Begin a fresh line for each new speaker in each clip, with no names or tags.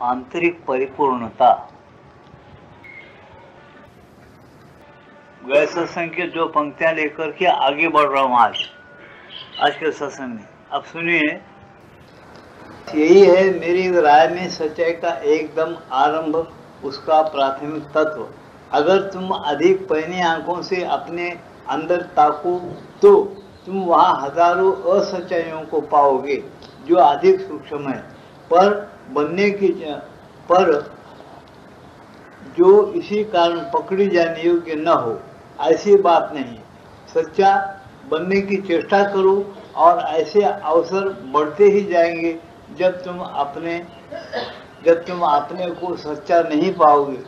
आंतरिक परिपूर्णता। गए सत्संग की जो पंक्तियां लेकर के आगे बढ़ रहा हूं आज के सत्संग में। अब सुनिए, यही है मेरी राय में सच्चाई का एकदम आरंभ, उसका प्राथमिक तत्व। अगर तुम अधिक पैनी आंखों से अपने अंदर ताको तो तुम वहां हजारों असच्चाइयों को पाओगे जो अधिक सूक्ष्म है, पर जो इसी कारण पकड़ी जाने योग्य न हो। ऐसी बात नहीं। सच्चा बनने की चेष्टा करो और ऐसे अवसर बढ़ते ही जाएंगे जब तुम अपने को सच्चा नहीं पाओगे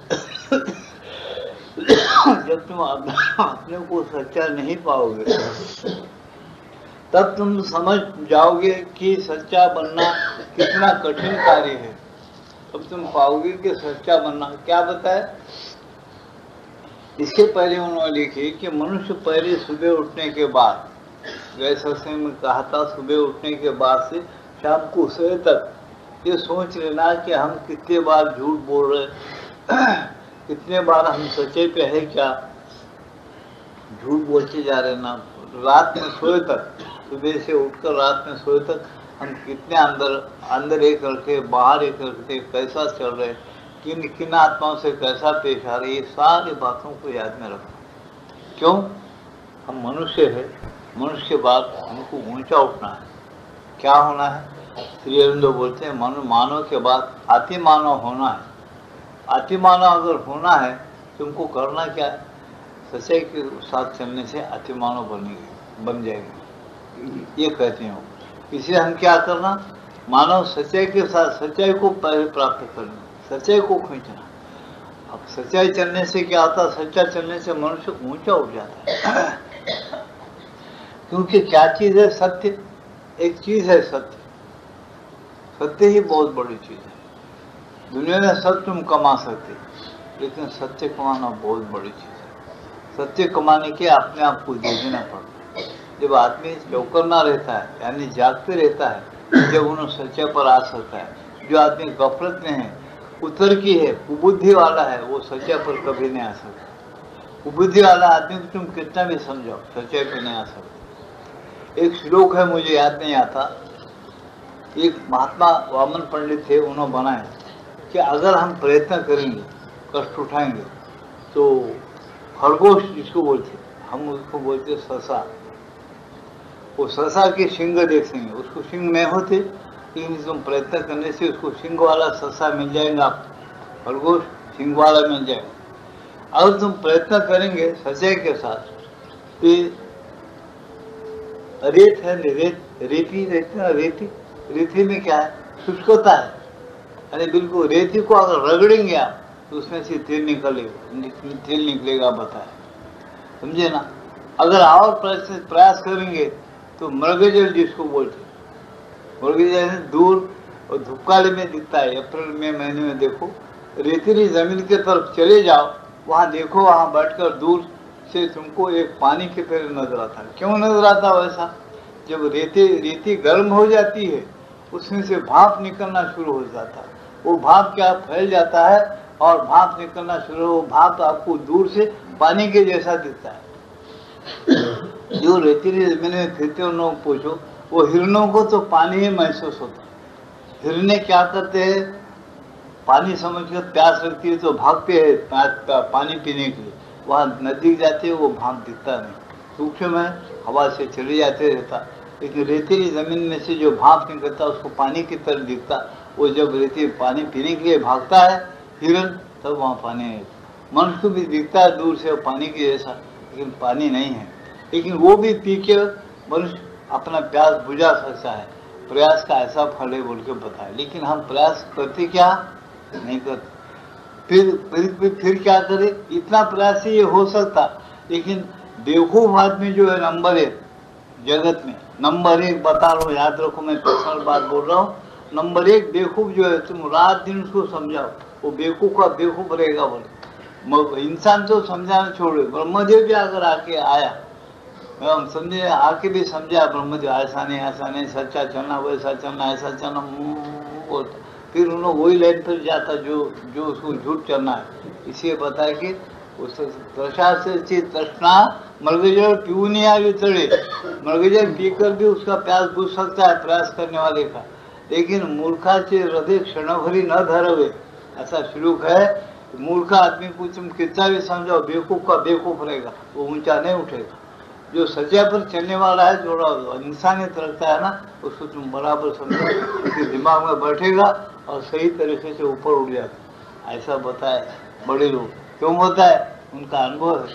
जब तुम अपने को सच्चा नहीं पाओगे तब तुम समझ जाओगे कि सच्चा बनना कितना कठिन कार्य है। तब तुम पाओगे कि सच्चा बनना क्या बताए। इसके पहले उन्होंने लिखी कि मनुष्य पहले सुबह उठने के बाद, गए सत्संग में कहा था, सुबह उठने के बाद से शाम को सोए तक ये सोच लेना कि हम कितने बार झूठ बोल रहे कितने बार हम सच्चे पे है क्या, झूठ बोलते जा रहे ना। रात में सोए तक, सुबह से उठकर रात में सोए तक हम कितने अंदर एक रखे बाहर एक रखते, कैसा चल रहे, किन आत्माओं से कैसा पेश आ रही है, सारी बातों को याद में रखना। क्यों? हम मनुष्य है, मनुष्य के बाद हमको ऊंचा उठना है। क्या होना है? श्री अरविंदो बोलते हैं मानव के बाद अति मानव होना है। अति मानव अगर होना है तुमको करना क्या है? सच्चाई के साथ चलने से अति मानव बन जाएगी, ये कहते हैं। इसलिए हम क्या करना? मानव सच्चाई के साथ सच्चाई को पहले प्राप्त करना, सच्चाई को खींचना। अब सच्चाई चलने से क्या होता है? सच्चा चलने से मनुष्य ऊंचा उठ जाता है क्योंकि क्या चीज है? सत्य। एक चीज है सत्य, सत्य ही बहुत बड़ी चीज है। दुनिया में सब तुम कमा सकते, लेकिन सत्य कमाना बहुत बड़ी चीज है। सत्य कमाने के अपने आप को दे देना पड़ता है। जब आदमी चौकन्ना रहता है, यानी जागते रहता है, जब उन्हें सच्चे पर आ सकता है। जो आदमी गफलत में है, उतर की है, कुबुद्धि वाला है, वो सच्चे पर कभी नहीं आ सकता। कुबुद्धि वाला आदमी को तुम कितना भी समझाओ, सच्चे पर नहीं आ सकता। एक श्लोक है, मुझे याद नहीं आता, एक महात्मा वामन पंडित थे, उन्होंने बनाया कि अगर हम प्रयत्न करेंगे, कष्ट उठाएंगे, तो खरगोश जिसको बोलते, हम उसको बोलते ससा, वो ससा के सिंग देखेंगे, उसको सिंग नहीं होते, लेकिन तुम प्रयत्न करने से उसको सिंग वाला ससा मिल जाएगा, खरगोश सिंग वाला मिल जाएगा। अगर तुम प्रयत्न करेंगे सच्चाई के साथ, तो रेत है, रेती में क्या है? शुष्कता है। अरे बिल्कुल, रेती को अगर रगड़ेंगे आप तो उसमें से तेल निकलेगा, बताए, समझे ना। अगर और प्रयास करेंगे तो मृगजल जिसको बोलते, मृगजल दूर और धूपकाले में दिखता है। अप्रैल मई महीने में देखो, रेतीली जमीन के तरफ चले जाओ, वहां देखो, वहां बैठकर दूर से तुमको एक पानी की तरह नजर आता है। क्यों नजर आता वैसा? जब रेती गर्म हो जाती है, उसमें से भाप निकलना शुरू हो जाता है। वो भाप क्या फैल जाता है और भाप निकलना शुरू हो, भाप आपको दूर से पानी के जैसा दिखता है। जो रेतीली जमीन में फिरते उन लोगों को पूछो, वो हिरणों को तो पानी ही महसूस होता है। हिरने क्या करते हैं? पानी समझकर प्यास लगती है तो भागते हैं पानी पीने के लिए, वहां नजदीक जाते हैं, वो भाप दिखता नहीं, सूक्ष्म है, हवा से चले जाते रहता। लेकिन रेतीली जमीन में से जो भाप निकलता उसको पानी की तरह दिखता। वो जब रेती पानी पीने के लिए भागता है हिरण, तब वहाँ पानी है। मनुष्य को भी दिखता है दूर से पानी के जैसा, लेकिन पानी नहीं है। लेकिन वो भी पी के मनुष्य अपना प्यास बुझा सकता है। प्रयास का ऐसा फल है बोल के बताए, लेकिन हम प्रयास करते क्या? नहीं करते। फिर क्या करे? इतना प्रयास से ये हो सकता, लेकिन बेवकूफ आदमी जो है नंबर 1 जगत में, नंबर 1 बता रहा हूँ, याद रखो, मैं पर्सनल बात बोल रहा हूँ। नंबर 1 बेवकूफ जो है, तुम रात दिन उसको समझाओ, वो बेवकूफ का बेवकूफ रहेगा। बोले इंसान तो समझाना छोड़े, ब्रह्मदेव भी अगर आके आया, हम समझे, आके भी समझा ब्रह्मदेव, ऐसा नहीं, सच्चा चलना, वैसा चलना, ऐसा चलना बोलता, फिर उन्होंने वही लाइन पर जाता जो जो उसको झूठ चलना है। इसलिए बताया कि उस तृषा से तृष्णा मृगजल पीऊ नहीं आगे चढ़े, मृगजल पीकर भी उसका प्यास बुझ सकता है प्रयास करने वाले का, लेकिन मूर्खा से हृदय क्षण भरी न धरवे, ऐसा श्लोक है। मूर्खा आदमी को तुम कितना भी समझाओ, बेवकूफ का बेवकूफ रहेगा, वो ऊंचा नहीं उठेगा। जो सच्चाई पर चलने वाला है, जो इंसानियत रखता है ना, उसको तुम बराबर समझो, उसके दिमाग में बैठेगा और सही तरीके से ऊपर उठ जाता। ऐसा बताए बड़े लोग। क्यों बताए? उनका अनुभव है।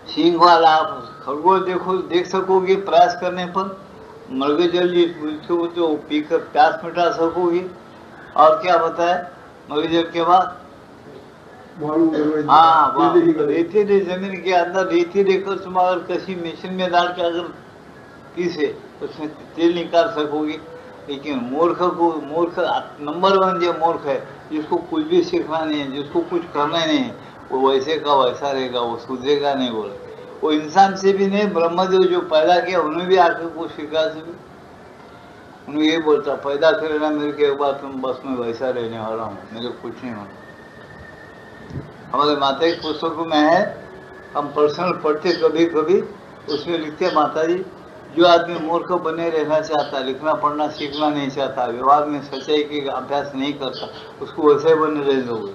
सिंह वाला आप खरगोश देखो, देख सकोगे प्रयास करने पर, मृगजल मृत्यु जो पीकर प्यास मिटा सकोगे। और क्या बताए मृगजल के बाद? हाँ, रेतीली जमीन के अंदर रेती लेकर तुम अगर किसी मशीन में डाल के अगर पीसे उसमें तेल निकाल सकोगे। लेकिन मूर्ख को, मूर्ख नंबर 1 जो मूर्ख है, जिसको कुछ भी सीखना नहीं है, जिसको कुछ करना नहीं है, वो वैसे का वैसा रहेगा, वो सुधरेगा नहीं। बोले वो इंसान से भी नहीं, ब्रह्मदेव जो पैदा किया उन्हें भी आके कुछ सिखा सके। उन्हें यही बोलता, पैदा करेगा मेरे के एक बार तुम बस में वैसा रहने वाला हूँ, मेरे कुछ नहीं होना। हमारे माता की पुस्तकों में है, हम पर्सनल पढ़ते कभी कभी, उसमें लिखते माता जी, जो आदमी मूर्ख बने रहना चाहता, लिखना पढ़ना सीखना नहीं चाहता, व्यवहार में सच्चाई के अभ्यास नहीं करता, उसको वैसे बने रह दोगे,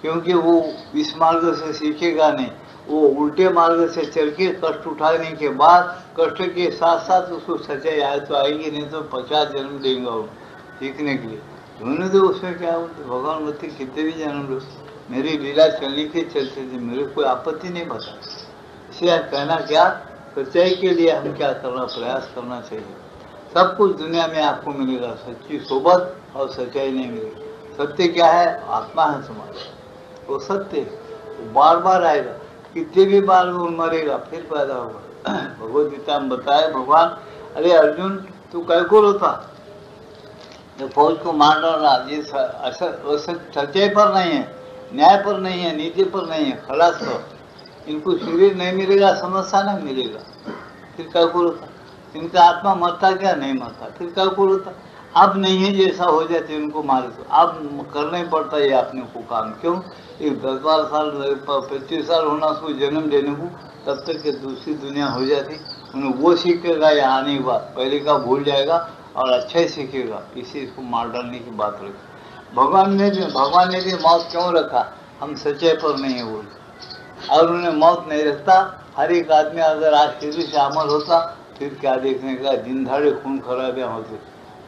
क्योंकि वो इस मार्ग से सीखेगा नहीं, वो उल्टे मार्ग से चल के कष्ट उठाने के बाद कष्ट के साथ साथ उसको सच्चाई आए तो आएगी, नहीं तो 50 जन्म देंगे वो सीखने के लिए। उन्होंने तो उसमें क्या बोलते, भगवान बोलते कितने भी जन्म लो, मेरी लीला चलने के चलते थे, मेरे कोई आपत्ति नहीं बता। इसलिए कहना क्या, सच्चाई के लिए हम क्या करना, प्रयास करना चाहिए। सब कुछ दुनिया में आपको मिलेगा, सच्ची सोबत और सच्चाई नहीं मिलेगी। सत्य क्या है? आत्मा है तुम्हारा, वो सत्य वो बार बार आएगा, कितने भी बार वो मरेगा फिर पैदा होगा। भगवद गीता में बताया भगवान, अरे अर्जुन तू कैको रोता, जो फौज को मार डाला, ये सच्चाई पर नहीं है, न्याय पर नहीं है, नीति पर नहीं है, खलास करो, इनको शरीर नहीं मिलेगा, समस्या नहीं मिलेगा, फिर क्या होता? इनका आत्मा मरता क्या? नहीं मरता, फिर क्या होता? अब नहीं है जैसा हो जाते उनको मारे तो अब करना ही पड़ता है अपने को काम। क्यों? एक 10-12 साल 25 साल होना उसको जन्म देने को, तब तक के दूसरी दुनिया हो जाती, उन्हें वो सीखेगा यहाँ आने के बाद, पहले का भूल जाएगा और अच्छा ही सीखेगा। इसी इसको मार डालने की बात रखी। भगवान ने भी मौत क्यों रखा? हम सच्चाई पर नहीं है बोलते, और उन्हें मौत नहीं रखता। हर एक आदमी अगर आज शुरू से अमल होता, फिर क्या देखने का, दिन धाड़े खून खराबियाँ होती,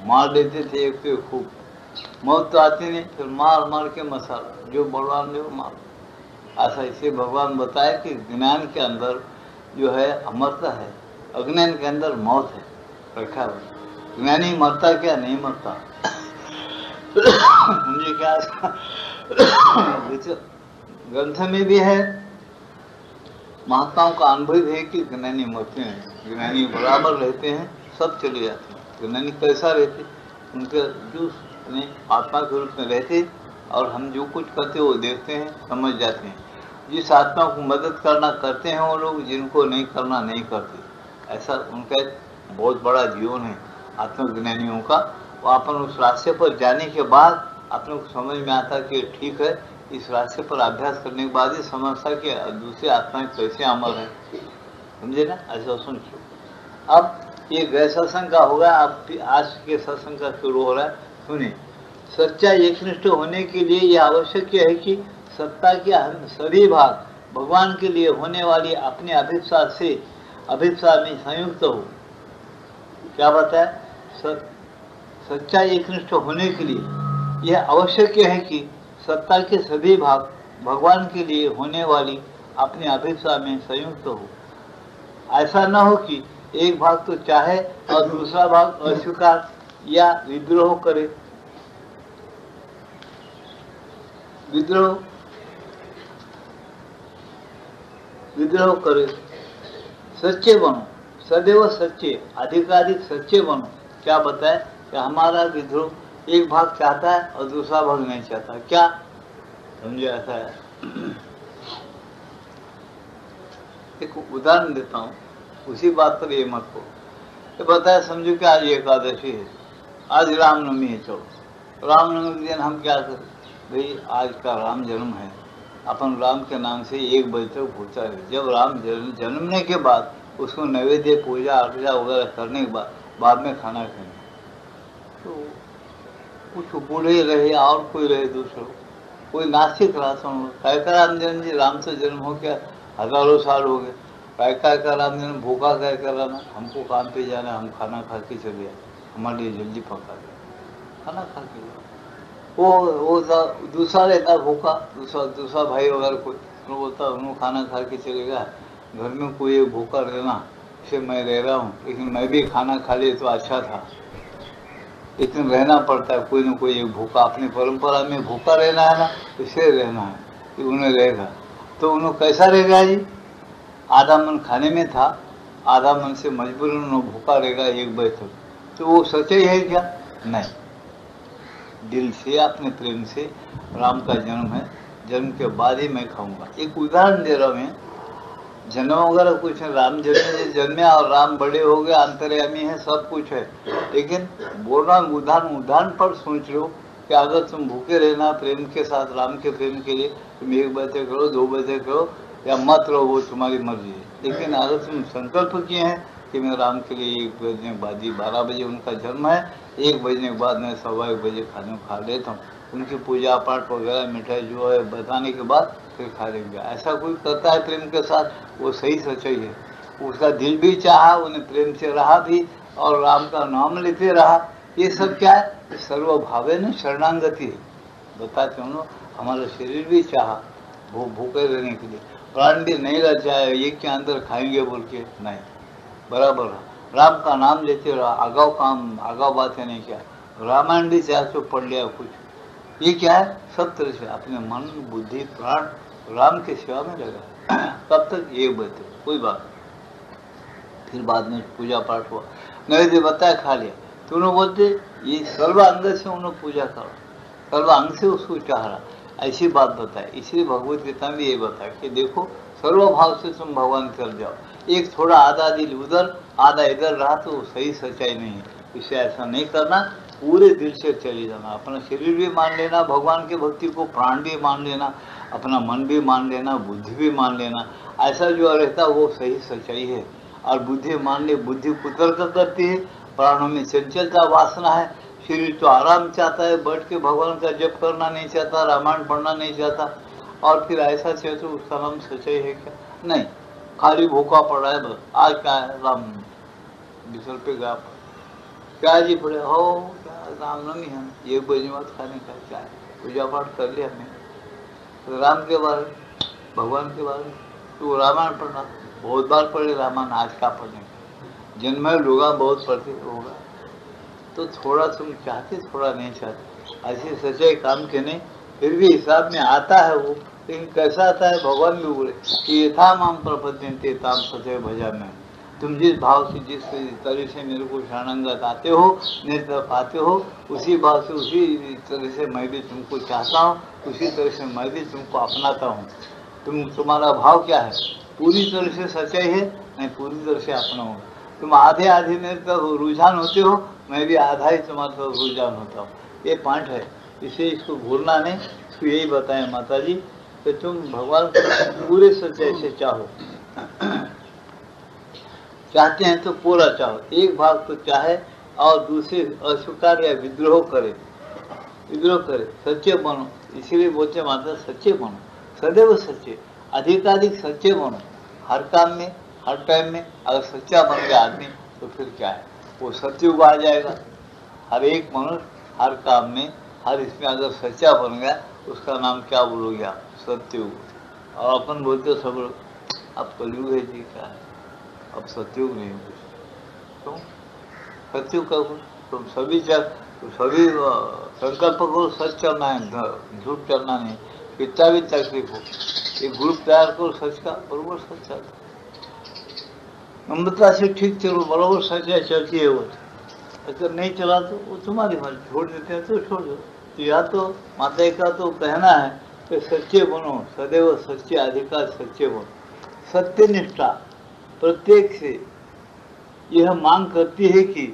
मार देते थे एक पे खूब, मौत तो आती नहीं, फिर मार मार के मसाला, जो बलवान जो मार। ऐसा इसे भगवान बताया कि ज्ञान के अंदर जो है अमरता है, अज्ञान के अंदर मौत है, रखा है। ज्ञानी मरता क्या? नहीं मरता। मुझे क्या ग्रंथ में भी है, महात्माओं का अनुभव है कि ज्ञानी मरते हैं, ज्ञानी बराबर रहते हैं, सब चले जाते हैं। ज्ञानी कैसा रहते? उनके जो आत्मा के रूप में रहते, और हम जो कुछ करते वो देखते हैं, समझ जाते हैं। जिस आत्मा को मदद करना करते हैं वो लोग, जिनको नहीं करना नहीं करते। ऐसा उनका एक बहुत बड़ा जीवन है आत्मज्ञानियों का। वो अपन उस रास्ते पर जाने के बाद अपने को समझ में आता कि ठीक है, इस रास्ते पर अभ्यास करने के बाद ही समझता कि दूसरे आत्माएं कैसे अमर है, समझे ना? ऐसा सुनिए। अब ये गए सत्संग का होगा, अब आज के सत्संग का शुरू हो रहा है। सुनिए, सच्चा एकनिष्ठ होने के लिए यह आवश्यक है कि सत्ता के सभी भाग भगवान के लिए होने वाली अपने अभिप्सा में संयुक्त हो। क्या बताया? सच्चा एकनिष्ठ होने के लिए यह आवश्यक है कि सत्ता के सभी भाग भगवान के लिए होने वाली अपने अभिप्सा में संयुक्त हो। ऐसा न हो कि एक भाग तो चाहे और दूसरा भाग अस्वीकार या विद्रोह करे। विद्रोह करे। सच्चे बनो, सदैव सच्चे, अधिकाधिक सच्चे बनो। क्या बताए कि हमारा विद्रोह एक भाग चाहता है और दूसरा भाग नहीं चाहता। क्या समझे? ऐसा है। एक उदाहरण देता हूँ, उसी बात पर ये मत को। ये बताया, समझो कि आज एकादशी है, आज रामनवमी है, चलो रामनवमी के दिन हम क्या करें भाई, आज का राम जन्म है, अपन राम के नाम से 1 बजे तक भूखा रहे। जब राम जन्मने के बाद उसको नैवेद्य पूजा अर्चा वगैरह करने के बाद में खाना खाएंगे। तो कुछ बूढ़े रहे और कोई रहे दूसरों, कोई नास्तिक रहा सुन, काय का राम जन्म जी, राम से जन्म हो क्या हजारों साल हो गए, काय का राम जन्म, भूखा काय कराना, हमको काम पे जाना, हम खाना खा के चले आए, हमारे लिए जल्दी पका दे, खाना खा के। वो दूसरा रहता भूखा, दूसरा भाई वगैरह कोई, वो बोलता उन्होंने खाना खा के चले गया, घर में कोई एक भूखा रहना, इसे मैं रह रहा हूँ, लेकिन मैं भी खाना खा लिया तो अच्छा था, लेकिन रहना पड़ता है कोई ना कोई एक भूखा, अपनी परंपरा में भूखा रहना है ना, इसे रहना है कि उन्हें रहेगा। तो उन्हें कैसा रहेगा जी, आधा मन खाने में था, आधा मन से मजबूरन उन्हें भूखा रहेगा 1 बजे तक। तो वो सच्चाई है क्या? नहीं, दिल से अपने प्रेम से राम का जन्म है, जन्म के बाद ही मैं खाऊंगा। एक उदाहरण दे रहा हूँ मैं, जन्म वगैरह कुछ है, राम जन्मे और राम बड़े हो गए, अंतर्यामी है, सब कुछ है, लेकिन बोल रहा हूँ उदाहरण पर सोच लो कि अगर तुम भूखे रहना प्रेम के साथ, राम के प्रेम के लिए, तुम 1 बजे करो, 2 बजे करो या मत रहो, वो तुम्हारी मर्जी है। लेकिन अगर तुम संकल्प किए हैं कि मैं राम के लिए 1 बजने के बाद ही, 12 बजे उनका जन्म है, 1 बजने के बाद मैं 1:15 बजे खाने खा लेता हूँ, उनकी पूजा पाठ वगैरह मिठाई जो है बताने के बाद फिर खा लेंगे, ऐसा कोई करता है प्रेम के साथ, वो सही सच्चाई है। उसका दिल भी चाहा, उन्हें प्रेम से रहा भी और राम का नाम लेते रहा, ये सब क्या है, सर्वभावे न शरणागति है। बताते हो, हमारा शरीर भी चाहा भूखे रहने के लिए, प्राण भी नहीं रह जाए, एक के अंदर खाएंगे बोल के नहीं, बराबर राम का नाम लेते रहा, आगाव बातें नहीं किया, रामायण भी चाहे तो पढ़ लिया कुछ, ये क्या है, सब तरह से अपने मन बुद्धि प्राण राम के सेवा में लगा। कब तक? 1 बजे तक, कोई बात। फिर बाद में पूजा पाठ हुआ, नैवेद्य बताया, खा लिया, तो उन्होंने बोलते ये सर्व अंग से उन्होंने पूजा करो, सर्व अंग से उसको चाह रहा, ऐसी बात बताए। इसलिए भगवत गीता में ये बताया कि देखो सर्व भाव से तुम भगवान कर जाओ, एक थोड़ा आधा दिल उधर आधा इधर रहा तो सही सच्चाई नहीं है। इसे ऐसा नहीं करना, पूरे दिल से चले जाना, अपना शरीर भी मान लेना, भगवान की भक्ति को प्राण भी मान लेना, अपना मन भी मान लेना, बुद्धि भी मान लेना, ऐसा जो रहता वो सही सच्चाई है। और बुद्धि मान ले, बुद्धि कुतर्क करती है, प्राणों में चंचलता वासना है, शरीर तो आराम चाहता है, बैठ के भगवान का जप करना नहीं चाहता, रामायण पढ़ना नहीं चाहता, और फिर ऐसा चाहिए तो उसका नाम सच्चाई है क्या? नहीं, खाली भूखा पड़ा है बस। आज क्या है, राम बिसर पे गया, क्या जी पड़े हो, क्या रामनवमी है, 1 बजे बाद खाने का क्या है, पूजा पाठ कर लिया हमने, तो राम के बारे में, भगवान के बारे में, तो रामायण पढ़ना बहुत बार पढ़े, रामायण आज का पढ़ने, जन्म लोग बहुत पढ़ते होगा, तो थोड़ा तुम चाहते, थोड़ा नहीं चाहते, ऐसे सच्चाई काम के नहीं, फिर भी हिसाब में आता है वो, लेकिन कैसा आता है, भगवान भी बोले कि यथा माम प्रपद्यन्ते ताम सदैव भजाम्यहम्, तुम जिस भाव से, जिस तरह से मेरे को शरणागत आते हो, मेरी तरफ आते हो, उसी भाव से, उसी तरह से मैं भी तुमको चाहता हूँ, उसी तरह से मैं भी तुमको अपनाता हूँ। तुम्हारा भाव क्या है, पूरी तरह से सच्चाई है, मैं पूरी तरह से अपनाऊंगा, तुम आधे आधे मेरे तरफ रुझान होते हो, मैं भी आधा ही तुम्हारे तरफ रुझान होता हूँ, ये पॉइंट है, इसे इसको भूलना नहीं। तो यही बताएं माता जी कि तुम भगवान को पूरे सच्चाई से चाहो, चाहते हैं तो पूरा चाहो, एक भाग तो चाहे और दूसरे अस्वीकार या विद्रोह करे, सच्चे बनो, इसीलिए बोलते माता सच्चे बनो, सदैव सच्चे, अधिकाधिक सच्चे बनो, हर काम में, हर टाइम में अगर सच्चा बन गया आदमी तो फिर क्या है, वो सत्युग आ जाएगा। हर एक मनुष्य हर काम में, हर इसमें अगर सच्चा बन गया, उसका नाम क्या बोलोगे आप, सत्युग। और अपन बोलते सब लोग अब कलयुग है जी, क्या है, अब सत्युग नहीं कुछ, क्यों सत्युग का कुछ, तुम सभी संकल्प करो, सच चलना है, झूठ चलना नहीं, कितना भी तकलीफ हो, एक ग्रुप तैयार करो सच का, बरोबर सच चलता, नम्रता से ठीक चलो, बरोबर सच्चाई चलती है वो, अगर नहीं चला तो वो तुम्हारी मर्जी, छोड़ देते हैं तो छोड़ दो। तो या तो माता का तो कहना है कि सच्चे बनो, सदैव सच्चे, अधिकार सच्चे बनो, सत्यनिष्ठा प्रत्येक से यह मांग करती है कि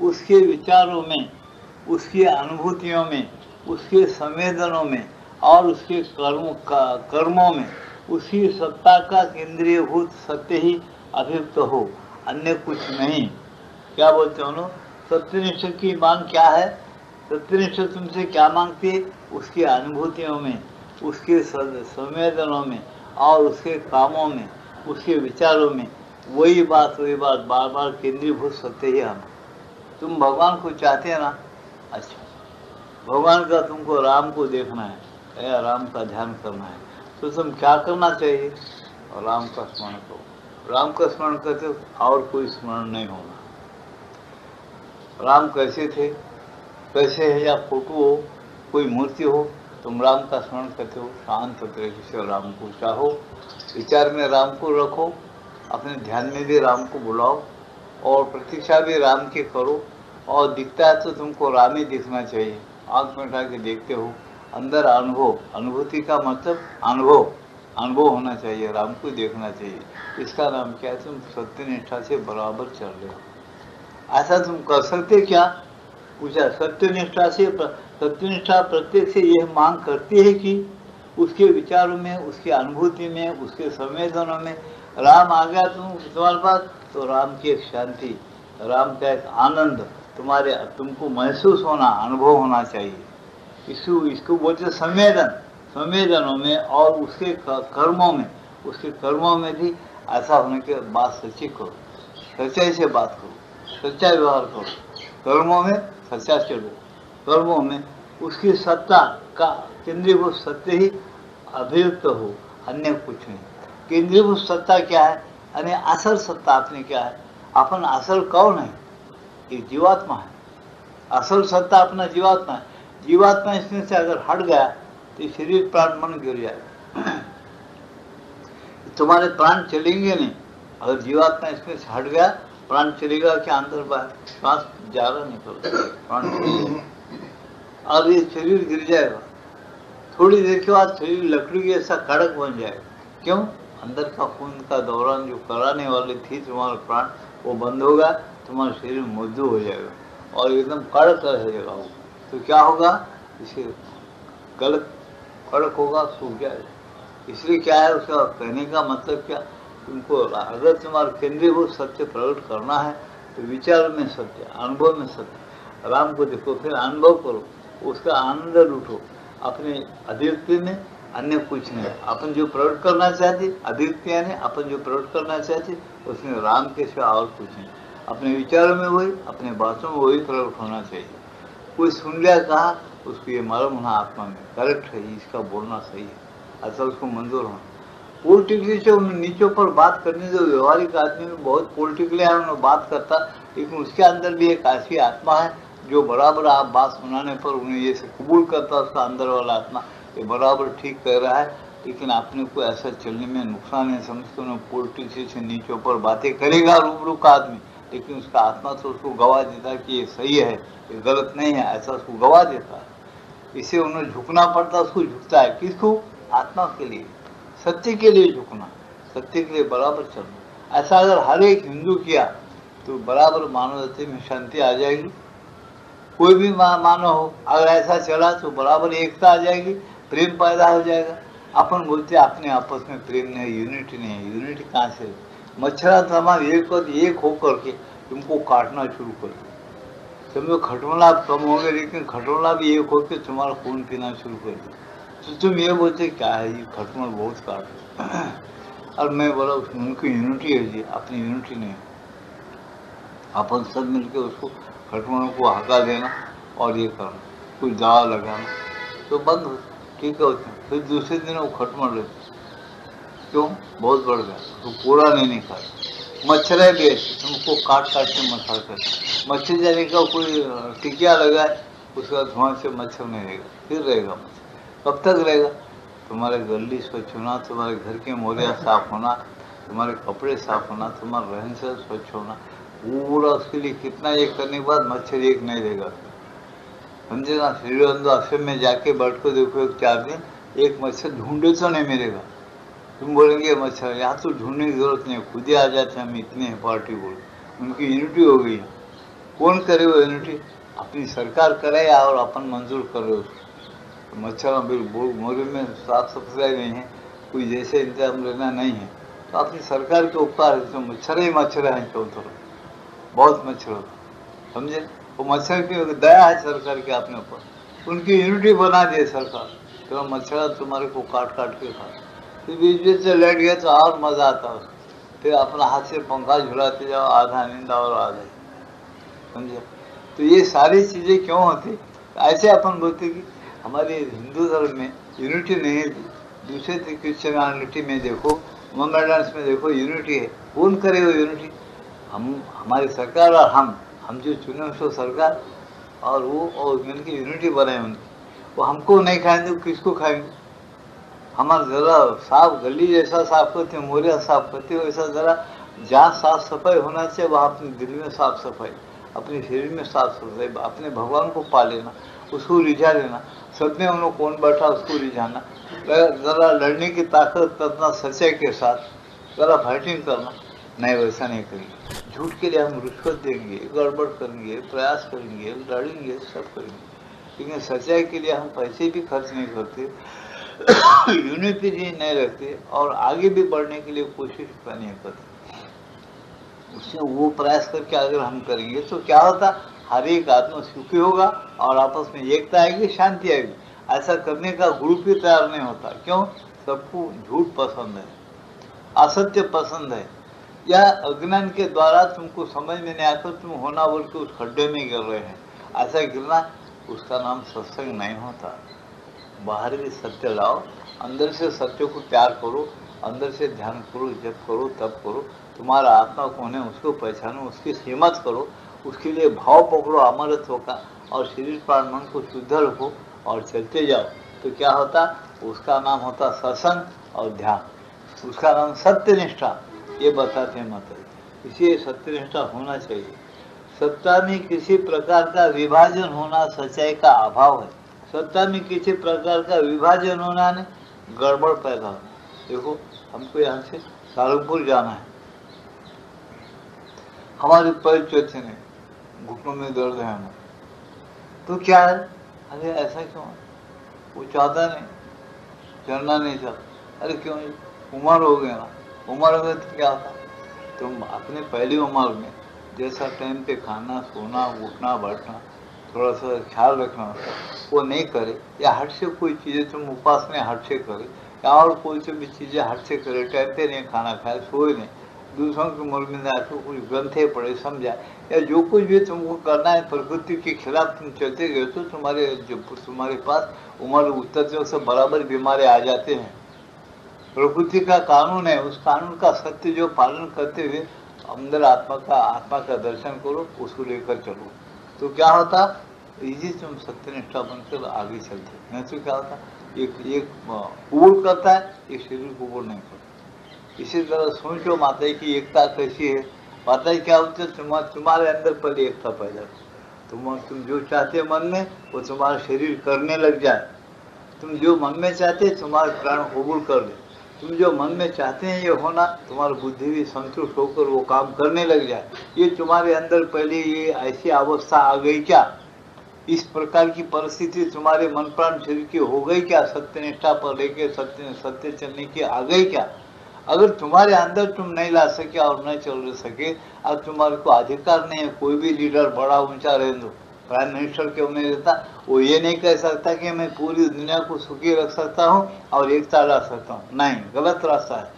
उसके विचारों में उसकी अनुभूतियों में, उसके संवेदनों में और उसके कर्मों में उसी सत्ता का केंद्रीयभूत सत्य ही अभिव्यक्त हो, अन्य कुछ नहीं। क्या बोलते हो? सत्यनिष्ठ की मांग क्या है? सत्यनिष्ठ तुमसे क्या मांगती है? उसकी अनुभूतियों में, उसके संवेदनों में और उसके कामों में, उसके विचारों में वही बात बार बार केंद्रीभूत सत्य ही हम। तुम भगवान को चाहते हैं ना? अच्छा, भगवान का तुमको राम को देखना है या राम का ध्यान करना है, तो तुम क्या करना चाहिए? राम का स्मरण करो। राम का स्मरण करते हो और कोई स्मरण नहीं होगा। राम कैसे थे, कैसे है, या फोटो हो, कोई मूर्ति हो, तुम राम का स्मरण करते हो, शांत तरीके से राम को चाहो, विचार में राम को रखो, अपने ध्यान में भी राम को बुलाओ और प्रतीक्षा भी राम की करो। और दिखता है तो तुमको राम ही दिखना चाहिए। आंख में उठा के देखते हो, अंदर अनुभव, अनुभूति का मतलब अनुभव होना चाहिए, राम को देखना चाहिए। इसका नाम क्या है? तुम सत्यनिष्ठा से बराबर चल रहे हो। ऐसा तुम कर सकते क्या? पूछा। सत्यनिष्ठा प्रत्येक से यह मांग करती है कि उसके विचारों में, उसकी अनुभूति में, उसके संवेदनों में राम आ गया तुम्हारे पास, तो राम की एक शांति, राम का एक आनंद तुमको महसूस होना, अनुभव होना चाहिए। इसको बोलते संवेदनों में और उसके कर्मों में भी ऐसा होने के बात सच्ची करो, सच्चाई से बात करो, सच्चा व्यवहार करो, कर्मों में सच्चा चलो, कर्मों में उसकी सत्ता का केंद्रीभूत सत्य ही अभिव्यक्त हो, अन्य कुछ नहीं। केंद्रीभूत सत्ता क्या है? यानी असल सत्ता अपनी क्या है? अपन असल कौन है? ये जीवात्मा है। असल सत्ता अपना जीवात्मा है। जीवात्मा इसमें से अगर हट गया तो शरीर प्राण मन गिर जाएगा। तुम्हारे प्राण चलेंगे नहीं। अगर जीवात्मा इसमें से हट गया, प्राण चलेगा क्या? अंदर बाहर श्वास जा रहा निकल, प्राण चलेगा और ये शरीर गिर जाएगा। थोड़ी देर के बाद शरीर लकड़ी के ऐसा कड़क बन जाएगा। क्यों? अंदर का खून का दौरान जो कराने वाली थी तुम्हारा प्राण, वो बंद होगा, तुम्हारा शरीर मृदु हो जाएगा और एकदम कड़क रहेगा वो। तो क्या होगा? इसे गलत कड़क होगा, सूख जाएगा। इसलिए क्या है उसका कहने का मतलब क्या? तुमको अगर तुम्हारा केंद्रीभूत सत्य प्रकट करना है तो विचार में सत्य, अनुभव में सत्य। राम को देखो, फिर अनुभव करो, उसका आनंद लूटो अपने अभिव्यक्ति में, अन्य कुछ नहीं। अपन जो प्रकट करना चाहते, अभिव्यक्ति यानी अपन जो प्रकट करना चाहते, उसमें राम के सिवा और कुछ नहीं। अपने विचारों में वही, अपने बातों में वही प्रकट होना चाहिए। कोई सुन लिया कहा, उसको ये मालूम होना आत्मा में करेक्ट है, इसका बोलना सही है, ऐसा उसको मंजूर होना। पॉलिटिकली से उन्हें नीचों पर बात करने जो व्यवहारिक आदमी में बहुत पॉलिटिकली है, उन्हें बात करता, लेकिन उसके अंदर भी एक ऐसी आत्मा है जो बराबर आप बात सुनाने पर उन्हें ये से कबूल करता, उसका अंदर वाला आत्मा ये बराबर ठीक कह रहा है, लेकिन अपने को ऐसा चलने में नुकसान है समझते उन्हें पॉलिटिक्स से नीचों पर बातें करेगा रूबरू का आदमी, लेकिन उसका आत्मा तो उसको गवाह देता कि ये सही है, ये गलत नहीं है, ऐसा उसको गवाह देता है। इसे उन्हें झुकना पड़ता, उसको झुकता है। किसको? आत्मा के लिए, सत्य के लिए झुकना, सत्य के लिए बराबर चलना। ऐसा अगर हर एक हिंदू किया तो बराबर मानव जाति में शांति आ जाएगी। कोई भी मानव हो, अगर ऐसा चला तो बराबर एकता आ जाएगी, प्रेम पैदा हो जाएगा। अपन बोलते अपने आपस में प्रेम नहीं, यूनिटी नहीं है। यूनिटी कहाँ से? मच्छरा तमाम एक होकर के तुमको काटना शुरू कर दे, तुम्हें खटमला कम होंगे, लेकिन खटमला भी एक होकर तुम्हारा खून पीना शुरू कर दे, तो तुम ये बोलते क्या है ये खटमल बहुत काट। और मैं बोला उनकी यूनिटी है जी, अपनी यूनिटी नहीं। अपन सब मिलकर उसको खटमलों को हका देना और ये करना, कुछ दवा लगाना तो बंद हो, ठीक है। फिर दूसरे दिन वो खटमल रहते, क्यों? बहुत बढ़ गया, तो पूरा नहीं निकाल। मच्छर है भी ऐसे, तुमको काट के मच्छर कर, मच्छर जाने का कोई टिकिया लगाए, उसका धुआं से मच्छर नहीं रहेगा, फिर रहेगा मच्छर। कब तक रहेगा? तुम्हारे गली स्वच्छ होना, तुम्हारे घर के मोरिया साफ होना, तुम्हारे कपड़े साफ होना, तुम्हारा रहन सहन स्वच्छ होना, पूरा उसके लिए कितना एक करने के बाद मच्छर एक नहीं रहेगा। समझे ना? श्रीरंदो आश्रम में जाके बैठ कर देखो, एक 4 दिन एक मच्छर ढूंढे तो नहीं मिलेगा। तुम बोलेंगे मच्छर, यहाँ तो ढूंढने की जरूरत नहीं, खुद ही आ जाते, हम इतने हैं पार्टी बोल। उनकी यूनिटी हो गई। कौन करे वो यूनिटी? अपनी सरकार करे और अपन मंजूर करे उसको। तो मच्छर मोरी में साफ सफाई नहीं है, कोई जैसे इंतजाम लेना नहीं है, तो अपनी सरकार के ऊपर तो मच्छर ही मच्छर हैं क्यों तो बहुत मच्छर होता, समझे। वो मच्छर की दया है सरकार के अपने ऊपर, उनकी यूनिटी बना दी सरकार, तो मच्छर तुम्हारे को काट काट के खा, फिर बीच बीच से लेट गए तो और मजा आता है। फिर अपना हाथ से पंखा झुलाते जाओ, आधा नींद और आधा, समझे। तो ये सारी चीजें क्यों होती, ऐसे अपन बोलते कि हमारे हिंदू धर्म में यूनिटी नहीं है। दूसरे क्रिश्चियनिटी में देखो, मोहम्मडन्स में देखो, यूनिटी है। कौन करे वो यूनिटी? हम, हमारी सरकार और हम जो चुने उसको सरकार और वो और मिलकर यूनिटी बनाए उनकी। वो हमको नहीं खाएंगे तो किसको खाएंगे? हमारा जरा साफ गली जैसा साफ करते, मोरिया साफ करते, वैसा जरा जहाँ साफ सफाई होना चाहिए वहाँ अपने दिल में साफ सफाई, अपने शरीर में साफ सफाई, अपने भगवान को पा लेना, उसको रिझा लेना। सब में उन्होंने कौन बैठा उसको रिझाना, जरा लड़ने की ताकत करना सच्चाई के साथ, जरा फाइटिंग करना। नहीं, वैसा नहीं करेंगे। झूठ के लिए हम रिश्वत देंगे, गड़बड़ करेंगे, प्रयास करेंगे, लड़ेंगे, सब करेंगे, लेकिन सच्चाई के लिए हम पैसे भी खर्च नहीं करते, यूनिटी नहीं रखते और आगे भी बढ़ने के लिए कोशिश नहीं करते। उससे वो प्रयास करके अगर हम करेंगे तो क्या होता, हर एक आत्मा सुखी होगा और आपस में एकता आएगी, शांति आएगी। ऐसा करने का ग्रुप ही तैयार नहीं होता। क्यों? सबको झूठ पसंद है, असत्य पसंद है, या अज्ञान के द्वारा तुमको समझ में नहीं आता, तुम होना बोल के उस खड्डे में गिर रहे हैं। ऐसा गिरना, उसका नाम सत्संग नहीं होता। बाहर भी सत्य लाओ, अंदर से सत्य को प्यार करो, अंदर से ध्यान करो, जप करो, तप करो, तुम्हारा आत्मा कौन है उसको पहचानो, उसकी हिम्मत करो, उसके लिए भाव पकड़ो अमरत्व का, और शरीर प्राण मन को शुद्ध रखो और चलते जाओ। तो क्या होता, उसका नाम होता सत्संग और ध्यान, उसका नाम सत्यनिष्ठा। ये बताते हैं माता जी, इसलिए सत्यनिष्ठा होना चाहिए। सत्ता में किसी प्रकार का विभाजन होना सच्चाई का अभाव है। सत्ता में किसी प्रकार का विभाजन होना ने गड़बड़ पैदा हो। देखो, हमको यहाँ से सारंगपुर जाना है, हमारे पैर चौथे ने, घुटनों में दर्द है हमें, तो क्या है? अरे ऐसा क्यों है? वो चाहता नहीं, चलना नहीं चाहता। अरे क्यों? उम्र हो गया ना। उम्र हो गया तो क्या होता, तुम अपने पहली उम्र में जैसा टाइम पे खाना, सोना, उठना, बैठना, थोड़ा सा ख्याल रखना होता, वो नहीं करे, या हट से कोई चीज़ें तुम उपासना हट से करे, या और कोई सी भी चीज़ें हट से करे, टाइम पे नहीं खाना खाए, सोए नहीं, दूसरों के मुल्क में जाकर कुछ ग्रंथे पढ़े, समझा, या जो कुछ भी तुमको करना है प्रकृति के खिलाफ तुम चलते गए तो तुम्हारे पास उम्र उतरते से बराबर बीमारी आ जाते हैं। प्रकृति का कानून है, उस कानून का सत्य जो पालन करते हुए अंदर आत्मा का दर्शन करो, उसको लेकर चलो, तो क्या होता, इसी तुम सत्यनिष्ठा बनकर आगे चलते। नहीं तो क्या होता, एक कबूल करता है, एक शरीर कबूल नहीं करता। इसी तरह सोचो माता की एकता कैसी है। माता क्या होती है, तुम्हारे अंदर पहले एकता पैदा, तुम जो चाहते मन में वो तुम्हारा शरीर करने लग जाए। तुम जो मन में चाहते तुम्हारे प्राण कबूल कर ले। तुम जो मन में चाहते हैं ये होना, तुम्हारी बुद्धि भी संतुष्ट होकर वो काम करने लग जाए। ये तुम्हारे अंदर पहले ये ऐसी अवस्था आ गई क्या? इस प्रकार की परिस्थिति तुम्हारे मन प्राण शरीर की हो गई क्या? सत्यनिष्ठा पर लेके सत्य चलने की आ गई क्या? अगर तुम्हारे अंदर तुम नहीं ला सके और नहीं चल सके, अब तुम्हारे को अधिकार नहीं है, कोई भी लीडर बड़ा ऊंचा रह दो, प्राइम मिनिस्टर क्यों नहीं रहता, वो ये नहीं कह सकता कि मैं पूरी दुनिया को सुखी रख सकता हूँ और एकता ला सकता हूँ। नहीं, गलत रास्ता है।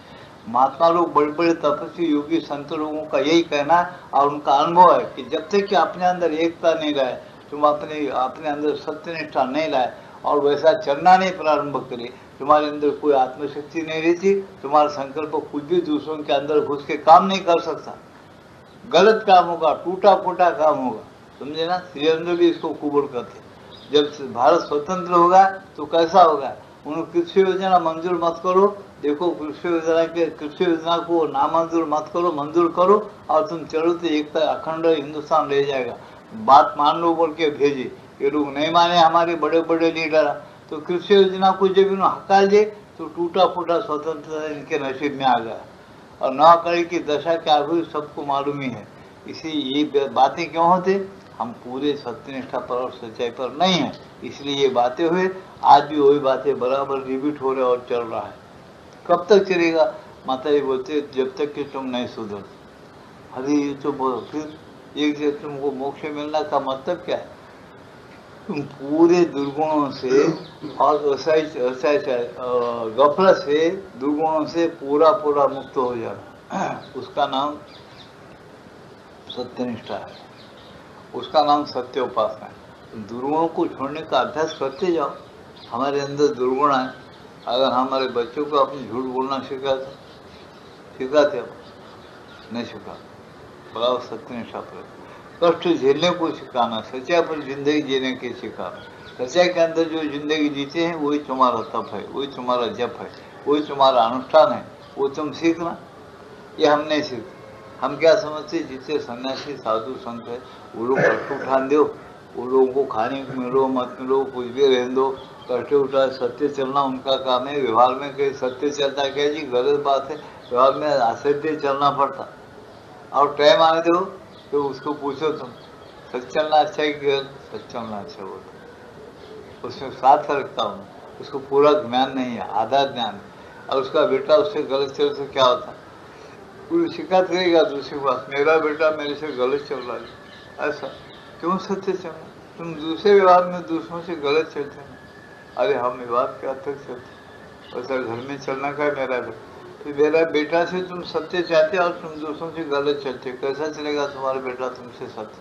महात्मा लोग, बड़े बड़े तपस्वी योगी संत लोगों का यही कहना और उनका अनुभव है कि जब तक कि अपने अंदर एकता नहीं लाए, तुम अपने अंदर सत्यनिष्ठा नहीं लाए और वैसा चलना नहीं प्रारंभ करे, तुम्हारे अंदर कोई आत्मशक्ति नहीं रहती, तुम्हारा संकल्प कुछ भी दूसरों के अंदर घुस के काम नहीं कर सकता। गलत काम होगा, टूटा फूटा काम होगा, समझे ना। श्रीअरविंद भी इसको कबूल करते। जब भारत स्वतंत्र होगा तो कैसा होगा, उन्होंने कृषि योजना मंजूर मत करो। देखो, कृषि योजना को नामंजूर मत करो, मंजूर करो और तुम चलो तो एक अखंड हिंदुस्तान ले जाएगा। बात मान लो बोल के भेजे, ये लोग नहीं माने हमारे बड़े बड़े लीडर। तो कृषि योजना को जब इन्होंने हका दे तो टूटा फूटा स्वतंत्रता इनके नसीब में आ गया और नौकरी की दशा क्या हुई सबको मालूम ही है। इसी ये बातें क्यों होते, हम पूरे सत्यनिष्ठा पर और सच्चाई पर नहीं है, इसलिए ये बातें हुए। आज भी वही बातें बराबर रिपीट हो रहे और चल रहा है। कब तक चलेगा? माता जी बोलते जब तक कि तुम नहीं सुधर। अरे ये तो बोलो फिर एक जब तुमको मोक्ष मिलना का मतलब क्या है? तुम पूरे दुर्गुणों से और गफलत से, दुर्गुणों से पूरा पूरा मुक्त हो जाना, उसका नाम सत्यनिष्ठा है, उसका नाम सत्य उपासना है। दुर्गुणों को छोड़ने का अभ्यास करते जाओ। हमारे अंदर दुर्गुण है, अगर हमारे बच्चों को अपने झूठ बोलना सिखाते हो नहीं सिखा, बराबर सत्यनिष्ठा पर कष्ट झेलने को सिखाना, सच्चाई पर जिंदगी जीने के सिखाना। सच्चाई के अंदर जो जिंदगी जीते हैं वही तुम्हारा तप है, वही तुम्हारा जप है, वही तुम्हारा अनुष्ठान है, वो तुम सीखना। ये हम नहीं सीखते। हम क्या समझते, जितने सन्यासी साधु संत है वो लोग कष्ट उठान दो, वो लोगों को खाने को मिलो मत मिलो कुछ भी रहने दो, कष्ट उठा, सत्य चलना उनका काम है। व्यवहार में कहीं सत्य चलता क्या जी? गलत बात है। व्यवहार में असत्य चलना पड़ता। और टाइम आने दो तो उसको पूछो तुम सच चलना अच्छा है कि सच चलना अच्छा होता, उसमें साथ रखता हूँ। उसको पूरा ज्ञान नहीं है, आधा ज्ञान है, और उसका बेटा उससे गलत चल तो क्या होता? पूरी शिकायत करेगा दूसरे के पास, मेरा बेटा मेरे से गलत चल रहा है। ऐसा क्यों सत्य चलना? तुम दूसरे व्यवहार में दूसरों से गलत चलते हैं। अरे हम व्यवहार क्या तक चलते, वैसा घर में चलना का है मेरा बेटा, तो मेरा बेटा से तुम सत्य चाहते और तुम दूसरों से गलत चलते, कैसा चलेगा तुम्हारा बेटा तुमसे सत्य?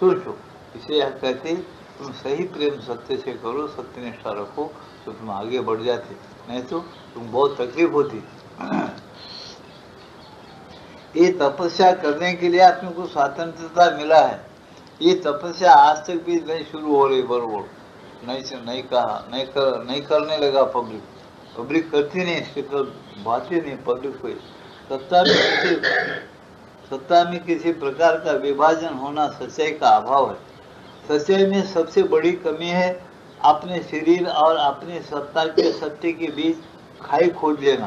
सोचो। इसे यह कहते तुम सही प्रेम सत्य से करो, सत्यनिष्ठा रखो, तो तुम आगे बढ़ जाते, नहीं तो तुम बहुत तकलीफ होती। ये तपस्या करने के लिए आपने को स्वतंत्रता मिला है। ये तपस्या आज तक भी नहीं शुरू हो रही, बरोबर नहीं कहा, नहीं करने लगा पब्लिक करती नहीं, इसके तो बातें नहीं पब्लिक को। सत्ता में किसी प्रकार का विभाजन होना सच्चाई का अभाव है। सच्चाई में सबसे बड़ी कमी है अपने शरीर और अपनी सत्ता के सत्य के बीच खाई खोद लेना।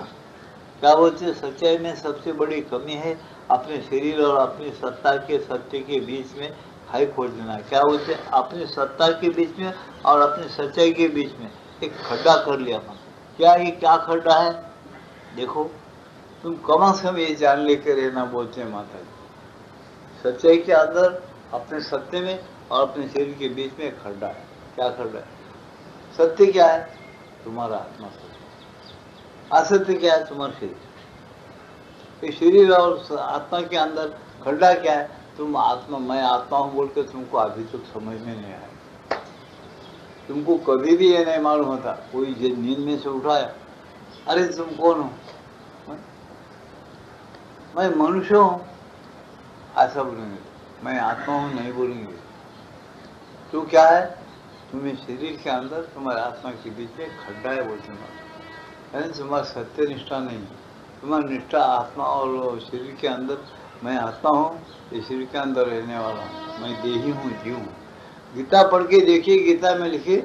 क्या बोलते? सच्चाई में सबसे बड़ी कमी है अपने शरीर और अपनी सत्ता के सत्य के बीच में खाई खोद लेना। क्या बोलते? अपनी सत्ता के बीच में और अपनी सच्चाई के बीच में एक खड्डा कर लिया अपन। क्या ये क्या खड्डा है? देखो, तुम कम से कम ये जान लेकर रहना, बोलते हैं माता जी। सच्चाई के अंदर अपने सत्य में और अपने शरीर के बीच में एक खड्डा है। क्या खड्डा है? सत्य क्या है? तुम्हारा आत्मा सत्य। असत्य क्या है? तुम्हारा शरीर। शरीर और आत्मा के अंदर खड्डा क्या है? तुम आत्मा, मैं आत्मा हूं बोलकर तुमको अभी तक समझ में नहीं आया। तुमको कभी भी ये नहीं मालूम होता। कोई नींद में से उठाया, अरे तुम कौन हो? मैं मनुष्य हूं, ऐसा बोलेंगे। मैं आत्मा हूं नहीं बोलेंगे। तो क्या है? तुम्हें शरीर के अंदर तुम्हारे आत्मा के बीच में खड्डा है, बोलते हैं। तुम्हारा सत्य निष्ठा नहीं, तुम्हारा निष्ठा आत्मा और शरीर के अंदर। मैं आत्मा हूँ, ये शरीर के अंदर रहने वाला हूँ, मैं देही हूँ, जीव हूँ। गीता पढ़ के देखिए, गीता में लिखे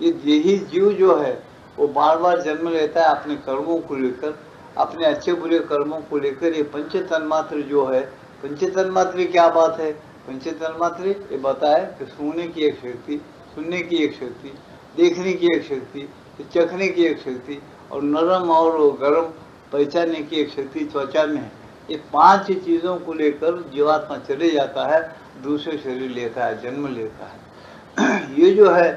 ये देही जीव जो है वो बार बार जन्म लेता है अपने कर्मों को लेकर, अपने अच्छे बुरे कर्मों को लेकर। ये पंच तन्मात्र जो है, पंच तन्मात्र क्या बात है? पंच तन्मात्र ये बताए कि सुनने की एक शक्ति, सुनने की एक शक्ति, देखने की एक शक्ति, चखने की एक शक्ति, और नरम और गर्म पहचानने की एक शक्ति त्वचा में है। ये 5 चीजों को लेकर जीवात्मा चले जाता है, दूसरे शरीर लेता है, जन्म लेता है। ये जो है,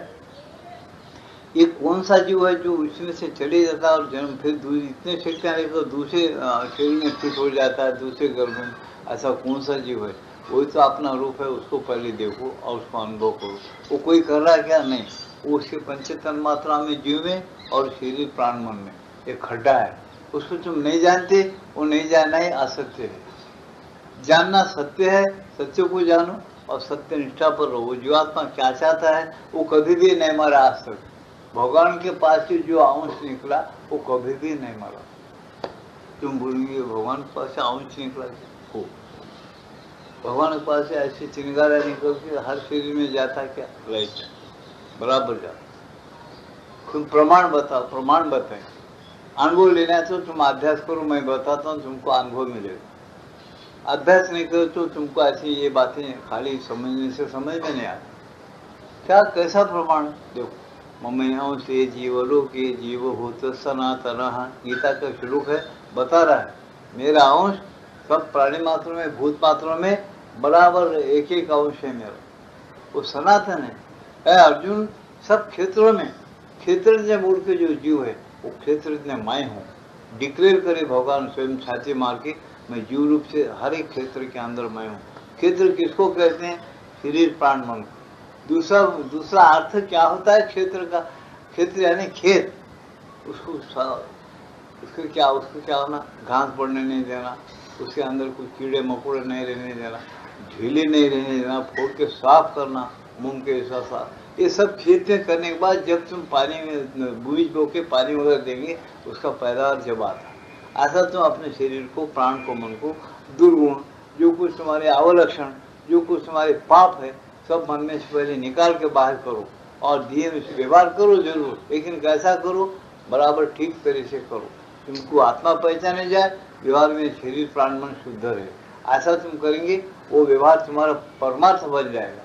ये कौन सा जीव है जो इसमें से चले जाता है और जन्म, फिर इतने शक्तियां लेकर दूसरे शरीर में फिट हो जाता है, दूसरे गर्भ में? ऐसा कौन सा जीव है? वही तो अपना रूप है, उसको पहले देखो और उसको अनुभव करो। वो कोई कर रहा है क्या? नहीं, वो उसके पंच तन्मात्रा में, जीव में और शरीर प्राण मन में एक खड्डा है। उसको तुम नहीं जानते, वो नहीं जानना ही असत्य है। जानना सत्य है, सत्य को जानो और सत्य निष्ठा पर रहो। वो जीवात्मा क्या चाहता है वो कभी भी नहीं मरा आज तक। भगवान के पास से जो अंश निकला वो कभी भी नहीं मरा। तुम बोलेंगे भगवान के पास से अंश निकला हो, भगवान के पास से ऐसी चिंगारा निकल के हर शरीर में जाता क्या? राइट, बराबर जाता। तुम प्रमाण बताओ, प्रमाण बताए। अनुभव लेना है तो तुम अभ्यास करो, मैं बताता हूँ, तुमको अनुभव मिलेगा। अभ्यास नहीं करो तो तुमको ऐसी ये बातें खाली समझने से समझ में नहीं आती। क्या कैसा प्रमाण? देखो, ममैयों से जीवलों के जीव होत सनातन, गीता का श्लोक है, बता रहा है मेरा अंश सब प्राणी मात्र में, भूत मात्रों में बराबर एक एक अंश है मेरा, वो सनातन है। अर्जुन, सब क्षेत्रों में क्षेत्रज्ञ मूल के जो जीव है वो क्षेत्रज्ञ मैं हूँ, डिक्लेयर करे भगवान स्वयं छाती मार के, मैं जीव रूप से हर एक क्षेत्र के अंदर मैं हूँ। क्षेत्र किसको कहते हैं? शरीर प्राण मन। दूसरा अर्थ क्या होता है क्षेत्र का? क्षेत्र यानी खेत, उसको क्या होना, घास बढ़ने नहीं देना, उसके अंदर कोई कीड़े मकोड़े नहीं रहने देना, ढीले नहीं रहने देना, फोड़ के साफ करना, मूंग के ऐसा साफ। ये सब खेती करने के बाद जब तुम पानी में बीज बो के पानी वगैरह देंगे, उसका पैदावार जब आता है, ऐसा तुम अपने शरीर को, प्राण को, मन को, दुर्गुण जो कुछ तुम्हारे अवलक्षण, जो कुछ तुम्हारे पाप है, सब मन में से पहले निकाल के बाहर करो और दिए में से व्यवहार करो जरूर, लेकिन कैसा करो? बराबर ठीक तरह से करो। तुमको आत्मा पहचाने जाए, व्यवहार में शरीर प्राण मन शुद्ध रहे, ऐसा तुम करेंगे, वो व्यवहार तुम्हारा परमार्थ बन जाएगा,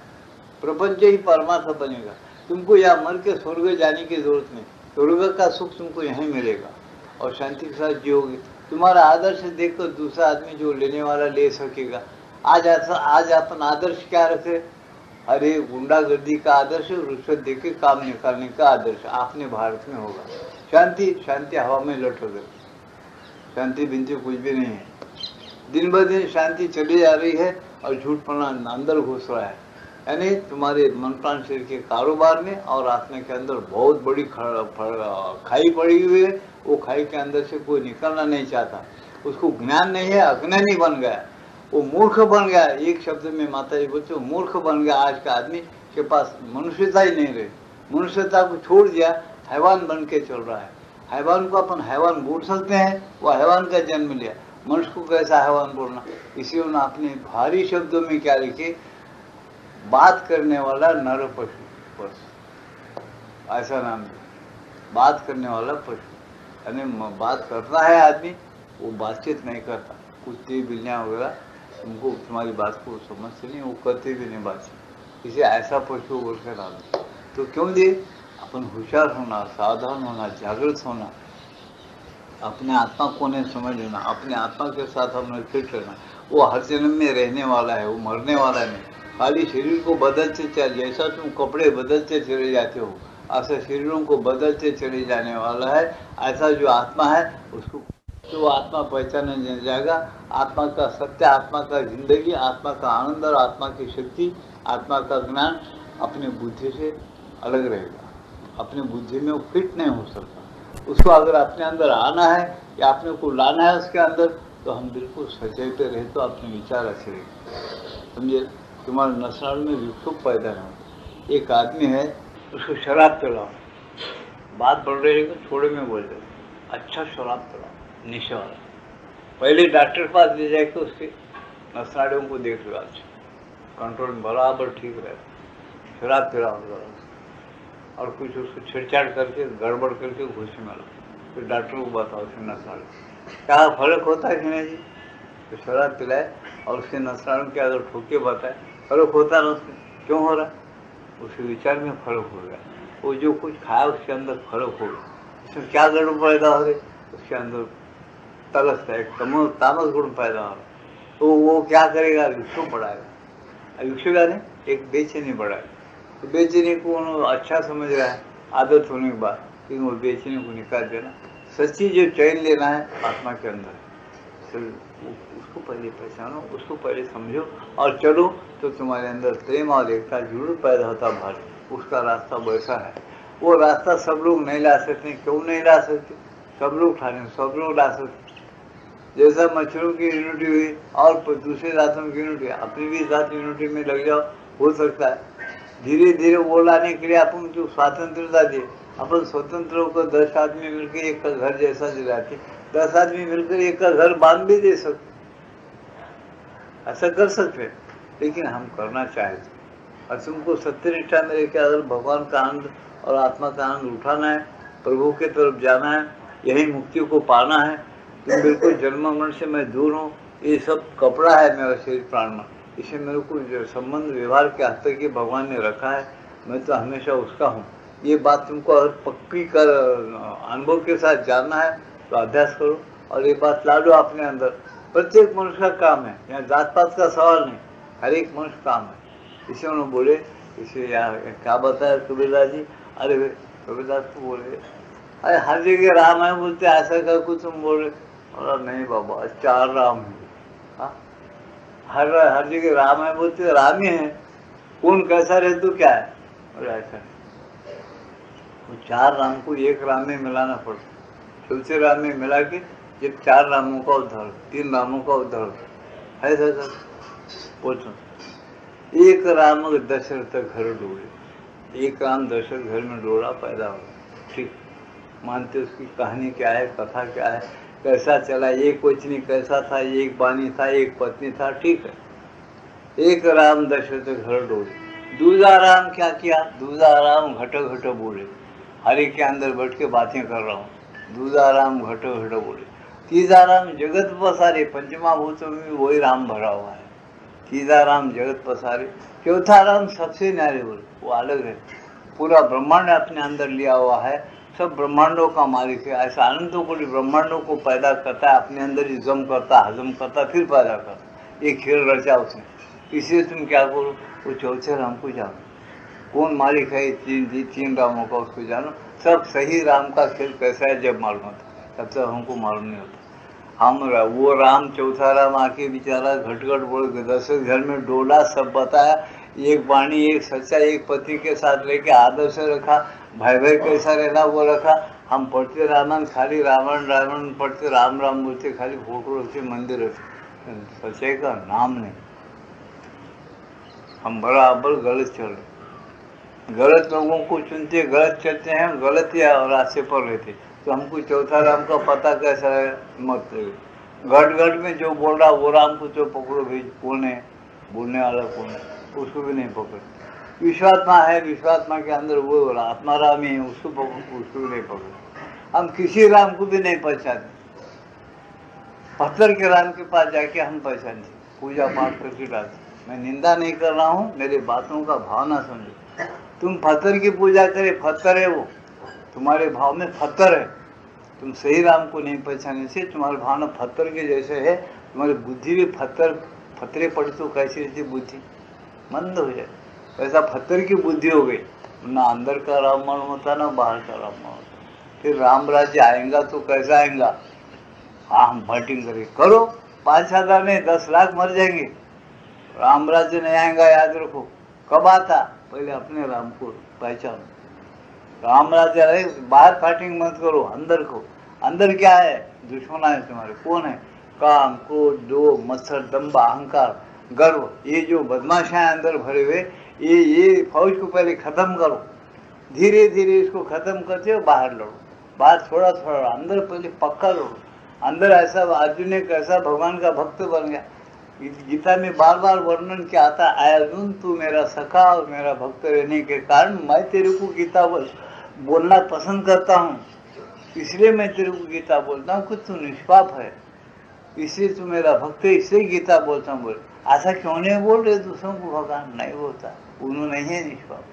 प्रपंच ही परमार्थ बनेगा। तुमको यहाँ मर के स्वर्ग जाने की जरूरत नहीं, स्वर्ग का सुख तुमको यहीं मिलेगा और शांति के साथ जियोगे। तुम्हारा आदर्श देखकर दूसरा आदमी जो लेने वाला ले सकेगा। आज अपन आदर्श क्या रखे? अरे गुंडागर्दी का आदर्श, रुश्वत देके काम निकालने का आदर्श आपने भारत में होगा। शांति हवा में लट गई, शांति बिंती कुछ भी नहीं है। दिन ब दिन शांति चली जा रही है और झूठपना अंदर घुस रहा है। यानी तुम्हारे मन प्राण शरीर के कारोबार में और आत्मा के अंदर बहुत बड़ी खाई पड़ी हुई है। वो खाई के अंदर से कोई निकलना नहीं चाहता, उसको ज्ञान नहीं है, अज्ञानी बन गया, वो मूर्ख बन गया। एक शब्द में माता जी बोलते मूर्ख बन गया। आज का आदमी के पास मनुष्यता ही नहीं रही, मनुष्यता को छोड़ दिया, हैवान बन के चल रहा है। हैवान को अपन हैवान बोल सकते हैं, वो हैवान का जन्म लिया, मनुष्य को कैसा हैवान बोलना? इसी उन्होंने अपने भारी शब्दों में क्या लिखे? बात करने वाला नर पशु, ऐसा नाम है, बात करने वाला पशु। यानी बात करता है आदमी, वो बातचीत नहीं करता। कुत्ते बिल्लियाँ वगैरह उनको तुम्हारी बात को समझते नहीं, वो करते भी नहीं बातचीत, इसे ऐसा पशु बोलकर नाम। तो क्यों दे? अपन होशियार होना, सावधान होना, जागृत होना, अपने आत्मा को नहीं समझ लेना, अपने आत्मा के साथ हमने फिट रहना। वो हर जन्म में रहने वाला है, वो मरने वाला नहीं। खाली शरीर को बदलते चल, जैसा तुम कपड़े बदलते चले जाते हो, ऐसा शरीरों को बदलते चले जाने वाला है। ऐसा जो आत्मा है उसको तो आत्मा पहचाना जाएगा। आत्मा का सत्य, आत्मा का जिंदगी, आत्मा का आनंद और आत्मा की शक्ति, आत्मा का ज्ञान अपने बुद्धि से अलग रहेगा। अपने बुद्धि में वो फिट नहीं हो सकता। उसको अगर अपने अंदर आना है या अपने को लाना है उसके अंदर, तो हम बिल्कुल सचेत रहे तो अपने विचार अच्छे रहेंगे। समझे? तुम्हारे नसनाल में विक्षोभ पैदा ना हो। एक आदमी है, उसको शराब पिलाओ, बात बढ़ रही है, थोड़े में बोल दो, अच्छा शराब पिलाओ, निशा वाला। पहले डॉक्टर के पास ले जाके उसके नसनाड़ियों को देख लो, अच्छा कंट्रोल में बराबर ठीक रहता। शराब पिलाओ और कुछ उसको छेड़छाड़ करके गड़बड़ करके घुसी में लो, फिर डॉक्टर को बताओ उसके नसनाड़ी क्या फर्क होता है कि नहीं जी? तो शराब पिलाए और उसके नसनाड़ों के अगर ठोके बताए, फर्क होता ना उसमें, क्यों हो रहा है? उसके विचार में फर्क हो गया। वो जो कुछ खाया उसके अंदर फर्क हो गया। इसमें क्या गड़बड़ पैदा हो रही? उसके अंदर तलस का एक तामस गुण पैदा हो रहा। तो वो क्या करेगा? विक्षोभ बढ़ाएगा। विक्षोभ यानी एक बेचैनी बढ़ाएगा। तो बेचैनी को अच्छा समझ रहा है आदत होने के बाद, लेकिन वो बेचैनी को निकाल देना। सच्ची जो चैन लेना है आत्मा के अंदर, उसको पहले पहचानो, उसको पहले समझो और चलो, तो तुम्हारे अंदर प्रेम और एकता जरूर पैदा होता भाई। उसका रास्ता वैसा है। वो रास्ता सब लोग नहीं ला सकते। क्यों नहीं ला सकते? सब लोग ठाने, सब लोग ला सकते। जैसा मच्छरों की यूनिटी हुई और दूसरे जातों की यूनिटी, अपनी भी जात यूनिटी में लग जाओ, हो सकता है। धीरे धीरे वो लाने के लिए अपन जो स्वतंत्रता दिए, अपन स्वतंत्र होकर 10 आदमी मिलकर एक का घर जैसा दिलाते, 10 आदमी मिलकर एक का घर बांध भी दे सकते, ऐसा कर सकते। लेकिन हम करना चाहते और तुमको सत्यनिष्ठा में लेकर अगर भगवान का आनंद और आत्मा का आनंद उठाना है, प्रभु के तरफ जाना है, यही मुक्ति को पाना है। तुम बिल्कुल जन्म मरण से मैं दूर हूँ, ये सब कपड़ा है मेरा शरीर प्राण में, इसे मेरे को जो संबंध व्यवहार के हद तक ये भगवान ने रखा है, मैं तो हमेशा उसका हूँ। ये बात तुमको अगर पक्की कर अनुभव के साथ जानना है तो अभ्यास करो और ये बात ला लो अपने अंदर। प्रत्येक मनुष्य का काम है, यहाँ जात पात का सवाल नहीं, हर एक मनुष्य काम है। इसे उन्होंने बोले, इसे क्या बताया कबीरदास जी, अरे कबीरदास को बोले अरे हर जगह राम है बोलते, ऐसा कर कुछ तुम बोले, और नहीं बाबा 4 राम है। हाँ, हर जगह राम है बोलते, राम ही है, कौन कैसा रहे तो क्या है, और ऐसा तो 4 राम को 1 राम में मिलाना पड़ता, चौथे राम में मिला के ये 4 रामों का उद्धार, 3 रामों का उद्धार है। सर पूछो, 1 राम दशरथ घर डोले, 1 राम दशरथ घर में डोला पैदा हो, ठीक मानते उसकी कहानी क्या है, कथा क्या है, कैसा चला, एक वचनी कैसा था, एक बानी था, एक पत्नी था, ठीक है। 1 राम दशरथ घर डोले। दूसरा राम क्या किया, दूसरा राम घट घट बोले, हर एक के अंदर बैठ के बातें कर रहा हूँ, दूसरा राम घट घट बोले। तीसरा राम जगत पसारे, पंचमा भूतों में वही राम भरा हुआ है, तीसरा राम जगत पसारे। चौथा राम सबसे न्यारे बोले, वो अलग है, पूरा ब्रह्मांड अपने अंदर लिया हुआ है, सब ब्रह्मांडों का मालिक है, ऐसा अनंतों को ब्रह्मांडों को पैदा करता है, अपने अंदर ही जम करता, हजम करता, फिर पैदा करता, ये खेल रचा उसने। इसलिए तुम क्या करो, वो चौथे राम को जानो, कौन मालिक है 3 रामों का, उसको जानो। सब सही राम का खेल कैसा है जब मालूम होता, तब तक हमको मालूम नहीं होता। हम वो राम चौथा राम आके बेचारा घटघट बोल के दशरथ घर में डोला, सब बताया, एक वाणी, एक सच्चा, एक पति के साथ लेके आदर से रखा, भाई भाई कैसा रहना वो रखा। हम पढ़ते रामायण, खाली रावण रावण पढ़ते, राम राम बोलते, खाली फोटो रखते, मंदिर रखते, सच्चाई का नाम नहीं। हम बराबर गलत चल रहे, गलत लोगों को चुनते, गलत चलते हैं, गलत या रास्ते पर रहते, तो हमको चौथा राम का पता कैसा है, मत घट घट में जो बोल रहा वो राम को तो पकड़ो भाई, कौन है बोलने वाला, कौन है, उसको भी नहीं पकड़। विश्वात्मा है, विश्वात्मा के अंदर वो आत्मा राम ही है, उसको भी नहीं पकड़। हम किसी राम को भी नहीं पहचानते, पत्थर के राम के पास जाके हम पहचानते, पूजा पाठ करके डालते। मैं निंदा नहीं कर रहा हूँ, मेरी बातों का भाव ना समझो। तुम पत्थर की पूजा करे, पत्थर है वो, तुम्हारे भाव में पत्थर है, तुम सही राम को नहीं पहचाने से तुम्हारे भावना पत्थर के जैसे है, तुम्हारी बुद्धि भी पत्थरे पड़े तो कैसी रहती बुद्धि, मंद हो जाए, ऐसा पत्थर की बुद्धि हो गई, ना अंदर का राम मालूम होता ना बाहर का राम मालूम होता। फिर राम राज्य आएगा तो कैसा आएगा, हाँ हम फाइटिंग करें, करो, 5,000 नहीं 10 लाख मर जाएंगे, राम राज्य नहीं आएगा, याद रखो। कब आता, पहले अपने राम को पहचानो, राम राज्य आए, बाहर फाइटिंग मत करो, अंदर को। अंदर क्या है, दुश्मन है तुम्हारे, कौन है, काम क्रोध लोभ मत्सर दंभ अहंकार गर्व, ये जो बदमाशां अंदर भरे हुए, ये फौज को पहले खत्म करो, धीरे धीरे इसको खत्म करते हो, बाहर लड़ो, बाहर थोड़ा थोड़ा, अंदर पहले पक्का लड़ो। अंदर ऐसा अर्जुन एक ऐसा भगवान का भक्त बन गया, गीता में बार बार वर्णन क्या आता है, अर्जुन तू मेरा सखा और मेरा भक्त रहने के कारण मैं तेरे को गीता बोलना पसंद करता हूँ, इसलिए मैं तेरे को गीता बोलता हूँ, कुछ तू निष्पाप है, इसलिए तू मेरा भक्त है, इसलिए गीता बोलता हूँ। बोल ऐसा क्यों नहीं बोल रहे दूसरों को, भगवान नहीं बोलता, उन्होंने नहीं है निष्पाप,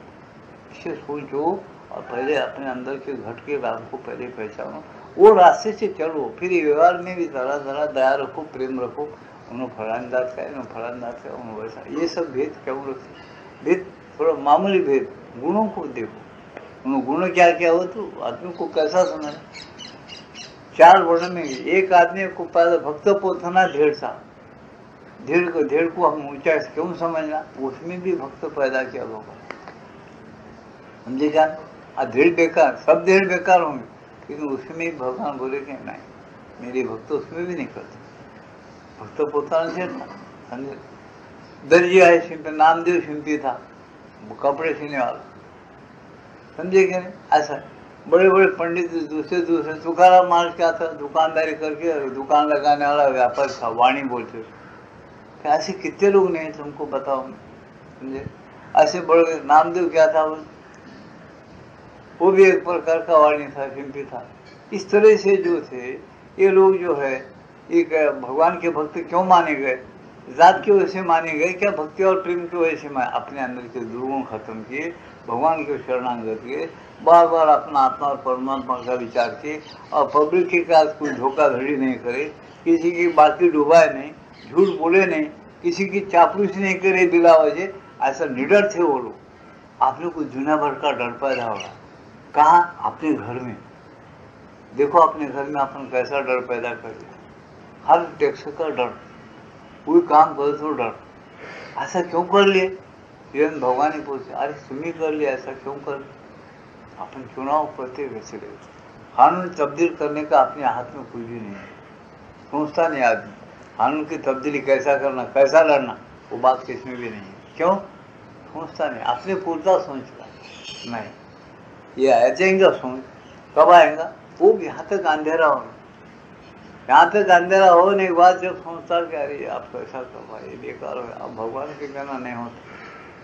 इसे सोचो और पहले अपने अंदर के घट के राम को पहले पहचानो, वो रास्ते से चलो, फिर व्यवहार में भी जरा जरा दया रखो, प्रेम रखो, उन्होंने फलान जात का है, उन्होंने फलान जात का, उन्होंने वैसा, ये सब भेद क्यों रखते, भेद थोड़ा मामूली भेद, गुणों को देखो, उन्होंने गुण क्या क्या हो तो आदमी को कैसा सुना। 4 वर्ण में एक आदमी को पैदा भक्त पोथना ढेर सा, ढेर को हम ऊंचा क्यों समझना, उसमें भी भक्त पैदा किया भगवान, समझे क्या, ढेर बेकार, सब ढेर बेकार होंगे, लेकिन उसमें भी भगवान बोले कि नहीं मेरे भक्त उसमें भी नहीं करते, भक्त पोताना ढेर था, दर्जी है शिंपी, नामदेव शिंपी था, कपड़े सीने वाला, समझे क्या नहीं, ऐसा बड़े बड़े पंडित दूसरे तुकाराम महाराज क्या था, दुकानदारी करके दुकान लगाने वाला व्यापार था, वाणी बोलते, ऐसे कितने लोग नहीं तुमको बताओ, समझे, ऐसे बड़े नामदेव क्या था, वो भी एक प्रकार का वाणी था, शिंपी था। इस तरह से जो थे ये लोग जो है ये भगवान के भक्त क्यों माने गए? जात की वजह से माने गए क्या? भक्ति और प्रेम की वजह से अपने अंदर के दुर्गुण खत्म किए, भगवान के शरणागत किए, बार बार अपना आत्मा और परमात्मा का विचार किए, और पब्लिक के साथ कोई धोखाधड़ी नहीं करे, किसी की बातें डुबाए नहीं, झूठ बोले नहीं, किसी की चापलूसी नहीं करे बिला वजह, ऐसा निडर थे वो लोग। आपने कुछ दुनिया भर का डर पैदा होगा। कहाँ? अपने घर में देखो, अपने घर में अपन कैसा डर पैदा कर लिया। हर टैक्स का डर, कोई काम करे तो डर। ऐसा क्यों कर लिए? भगवान ही पूछते, अरे तुम ही कर लिया, ऐसा क्यों कर लिया? अपन चुनाव करते वैसे रहे। कानून तब्दील करने का अपने हाथ में कुछ भी नहीं है, सोचता नहीं आदमी। कानून की तब्दीली कैसा करना, कैसा लड़ना, वो बात किसमें भी नहीं है। क्यों? सोचता नहीं, अपने पूरता सोचता नहीं। ये आ जाएगा सोच, कब आएगा? वो यहाँ तक अंधेरा हो, यहाँ तक अंधेरा होने के बाद जब सोचता कि अरे आप कैसा करवा, ये बेकार हो, अब भगवान के कहना नहीं होता।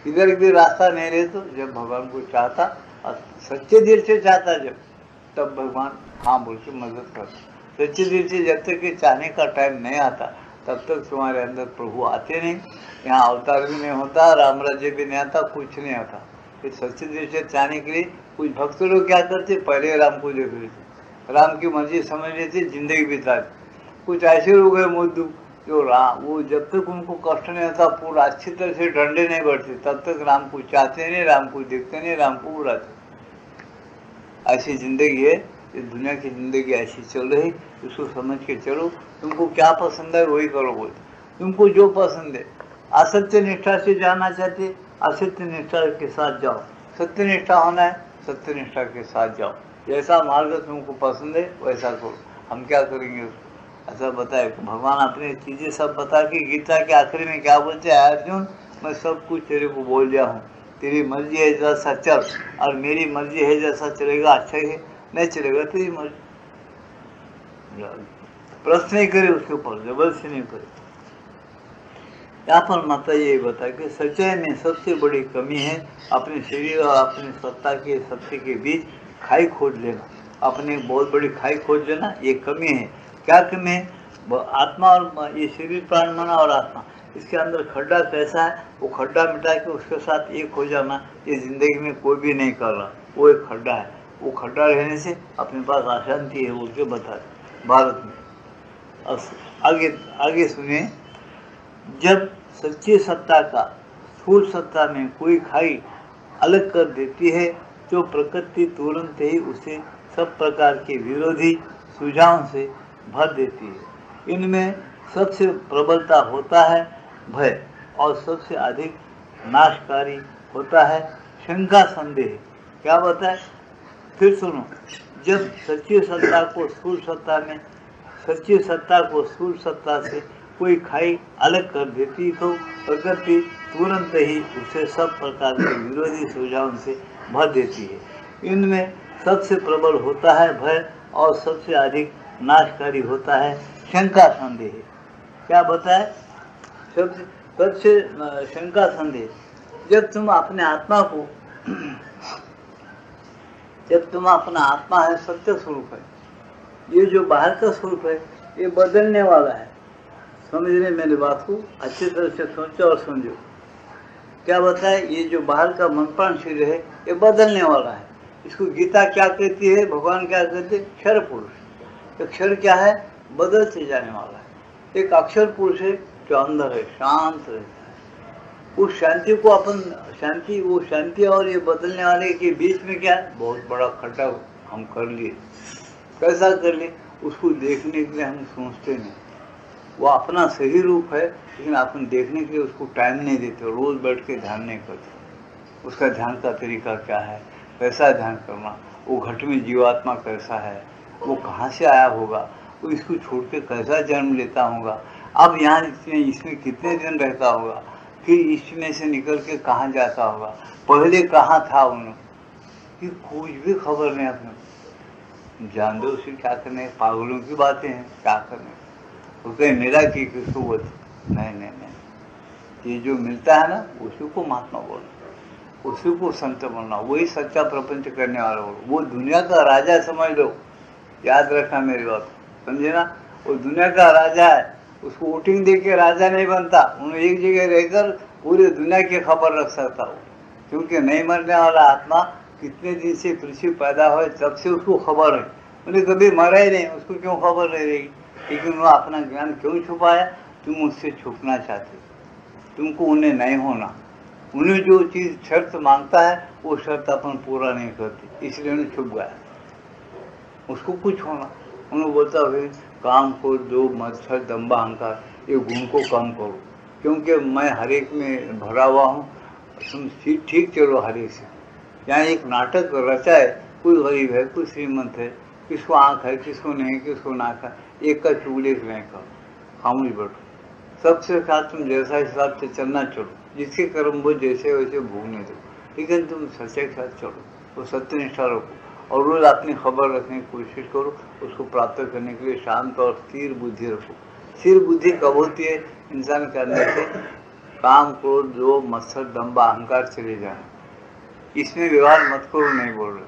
इधर भी रास्ता नहीं रहे तो जब भगवान को चाहता और सच्चे दिल से चाहता जब, तब भगवान हाँ बोल के मदद करता। सच्चे दिल से जब तक के चाहने का टाइम नहीं आता तब तक तुम्हारे अंदर प्रभु आते नहीं। यहाँ अवतार भी नहीं होता, राम राज्य भी नहीं आता, कुछ नहीं आता। फिर सच्चे दिल से चाहने के लिए कुछ भक्त लोग क्या करते, पहले राम को देख लेते, राम की मर्जी समझ लेते, जिंदगी बिताते। कुछ ऐसे लोग हैं मुद्दू जो वो जब तक उनको कष्ट नहीं होता, पूरा अच्छी तरह से डंडे नहीं बढ़ते, तब तक राम को चाहते नहीं, राम को देखते नहीं, राम को बुलाते। ऐसी जिंदगी है, ये दुनिया की जिंदगी ऐसी चल रही। उसको समझ के चलो, तुमको क्या पसंद है वही करो। बोलते तुमको जो पसंद है, असत्य निष्ठा से जाना चाहते, असत्य निष्ठा के साथ जाओ। सत्य निष्ठा होना है, सत्य निष्ठा के साथ जाओ। जैसा मार्ग तुमको पसंद है वैसा करो। हम क्या करेंगे उसको? ऐसा बताए भगवान अपने चीजें सब बता के गीता के आखिरी में क्या बोलते हैं, अर्जुन मैं सब कुछ तेरे को बोल दिया हूँ, तेरी मर्जी है जैसा चल, और मेरी मर्जी है जैसा चलेगा अच्छा है, नहीं चलेगा तेरी मर्जी। प्रश्न नहीं करे उसके ऊपर, जबरदस्ती नहीं करे। यहाँ पर माता ये बता कि सच्चाई में सबसे बड़ी कमी है अपने शरीर और अपने सत्ता के सत्य के बीच खाई खोज लेना। अपने बहुत बड़ी खाई खोज लेना, ये कमी है। क्या कमी है? आत्मा और ये शरीर, प्राण, मन और आत्मा, इसके अंदर खड्डा कैसा है, वो खड्डा मिटा के उसके साथ एक हो जाना, ये जिंदगी में कोई भी नहीं कर रहा। वो एक खड्डा है, वो खड्डा रहने से अपने पास अशांति है, बोल के बता भारत में। आगे आगे सुनिए, जब सच्ची सत्ता का स्थूल सत्ता में कोई खाई अलग कर देती है तो प्रकृति तुरंत ही उसे सब प्रकार के विरोधी सुझावों से भर देती है। इनमें सबसे प्रबलता होता है भय, और सबसे अधिक नाशकारी होता है शंका संदेह। क्या बताए? फिर सुनो, जब सच्ची सत्ता को स्थूल सत्ता में, सच्ची सत्ता को स्थूल सत्ता से कोई खाई अलग कर देती तो प्रकृति तुरंत ही उसे सब प्रकार के विरोधी सुझावों से भर देती है। इनमें सबसे प्रबल होता है भय, और सबसे अधिक नाशकारी होता है शंका संदेह। क्या बताए? सबसे शंका संदेह। जब तुम अपने आत्मा को जब तुम अपना आत्मा है, सत्य स्वरूप है, ये जो बाहर का स्वरूप है ये बदलने वाला है। समझ रहे मेरी बात को? अच्छी तरह से सोचो और समझो। क्या बताए? ये जो बाहर का मन प्राण शरीर है ये बदलने वाला है। इसको गीता क्या कहती है, भगवान क्या कहते हैं? क्षर पुरुष। अक्षर क्या है? बदलते जाने वाला है। एक अक्षर पुरुष है जो अंदर है, शांत रहता है। उस शांति को अपन शांति, वो शांति और ये बदलने वाले के बीच में क्या है? बहुत बड़ा खड्डा हम कर लिए। कैसा कर लिए? उसको देखने के लिए हम सोचते नहीं। वो अपना सही रूप है, लेकिन अपन देखने के लिए उसको टाइम नहीं देते, रोज बैठ के ध्यान नहीं करते। उसका ध्यान का तरीका क्या है, कैसा ध्यान करना, वो घट में जीवात्मा कैसा है, वो कहाँ से आया होगा, वो इसको छोड़ के कैसा जन्म लेता होगा, अब यहाँ इसमें कितने दिन रहता होगा, फिर इसमें से निकल के कहाँ जाता होगा, पहले कहाँ था उन्होंने, कुछ भी खबर नहीं। अपने जान दो उसे क्या करने, पागलों की बातें हैं, क्या करने। तो कहीं मेरा कि किसको बोलते, नहीं नहीं नहीं, ये जो मिलता है ना उसी को महात्मा बोलना, उसी को संत बोलना, वही सच्चा प्रपंच करने वाला हो। वो दुनिया का राजा समझ लो, याद रखना मेरी बात, समझे ना। वो दुनिया का राजा है, उसको वोटिंग दे के राजा नहीं बनता। उन्हें एक जगह रहकर पूरी दुनिया की खबर रख सकता हो, क्योंकि नहीं मरने वाला आत्मा कितने दिन से पृथ्वी पैदा हुए तब से उसको खबर है। उन्हें कभी मरा ही नहीं, उसको क्यों खबर नहीं रहेगी? लेकिन वो अपना ज्ञान क्यों छुपाया? तुम उससे छुपना चाहते, तुमको उन्हें नहीं होना। उन्हें जो चीज शर्त मांगता है वो शर्त अपन पूरा नहीं करती, इसलिए उन्हें छुप गया। उसको कुछ होना, उन्हें बोलता है काम को जो मत्सर दम्बा अहंकार ये गुण को कम करो, क्योंकि मैं हर एक में भरा हुआ हूँ, तुम ठीक चलो हर एक से। यहाँ एक नाटक रचा है, कोई गरीब है कोई श्रीमंत है, किसको आँख है किसको नहीं, किसको नाक है, एक का चुगली नहीं करो, खामोश बैठो, सबसे साथ तुम जैसा हिसाब से चलना चलो, जिसके कर्म वो जैसे वैसे भोगने दो, लेकिन तुम सच्चे के साथ चलो, वो सत्यनिष्ठा रखो और रोज अपनी खबर रखने की कोशिश करो। उसको प्राप्त करने के लिए शांत और स्थिर बुद्धि रखो। स्थिर बुद्धि कब होती है? इंसान के अंदर से काम क्रोध जो मत्सर दम्भ अहंकार चले जाए। इसमें व्यवहार मत करो नहीं बोल रहे,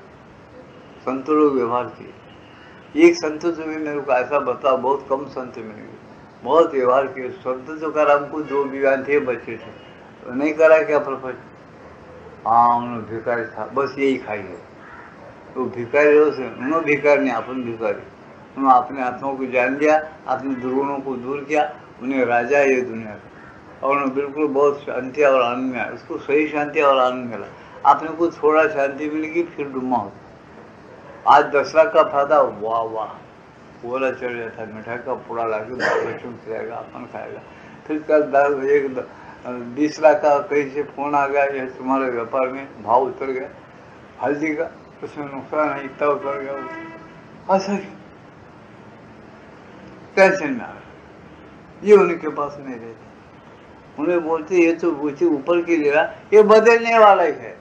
संतों लोग व्यवहार किए। एक संत जो भी मेरे को ऐसा बताओ, बहुत कम संत मिलेंगे, बहुत व्यवहार किए। संत जो कर हमको जो विवाह थे बच्चे थे, तो नहीं करा क्या प्रपंच? हाँ उन्होंने भिखारी था, बस यही खाई है। तो भिखारी हो से उन्होंने भिखारी नहीं, अपन भिखारी। उन्होंने अपने आत्माओं को जान लिया, अपने दुर्गुणों को दूर किया, उन्हें राजा है ये दुनिया का, और उन्हें बिल्कुल बहुत शांति और आनंद मिला। उसको सही शांति और आनंद मिला। आपने को थोड़ा शांति मिलेगी फिर डुम्मा हो। आज 10 लाख का फायदा, वाह वाह बोला चढ़ जाता, मिठाई का पूरा लाके बच्चों को खिलाएगा, अपन खाएगा। फिर कल 20 लाख का कहीं से फोन आ गया, ये तुम्हारे व्यापार में भाव उतर गया, हल्दी का उसमें नुकसान है, इतना उतर गया। ऐसा टेंशन में आ रहा, ये उनके पास नहीं रहता। उन्हें बोलते ये तो ऊपर की ले रहा, ये बदलने वाला ही है,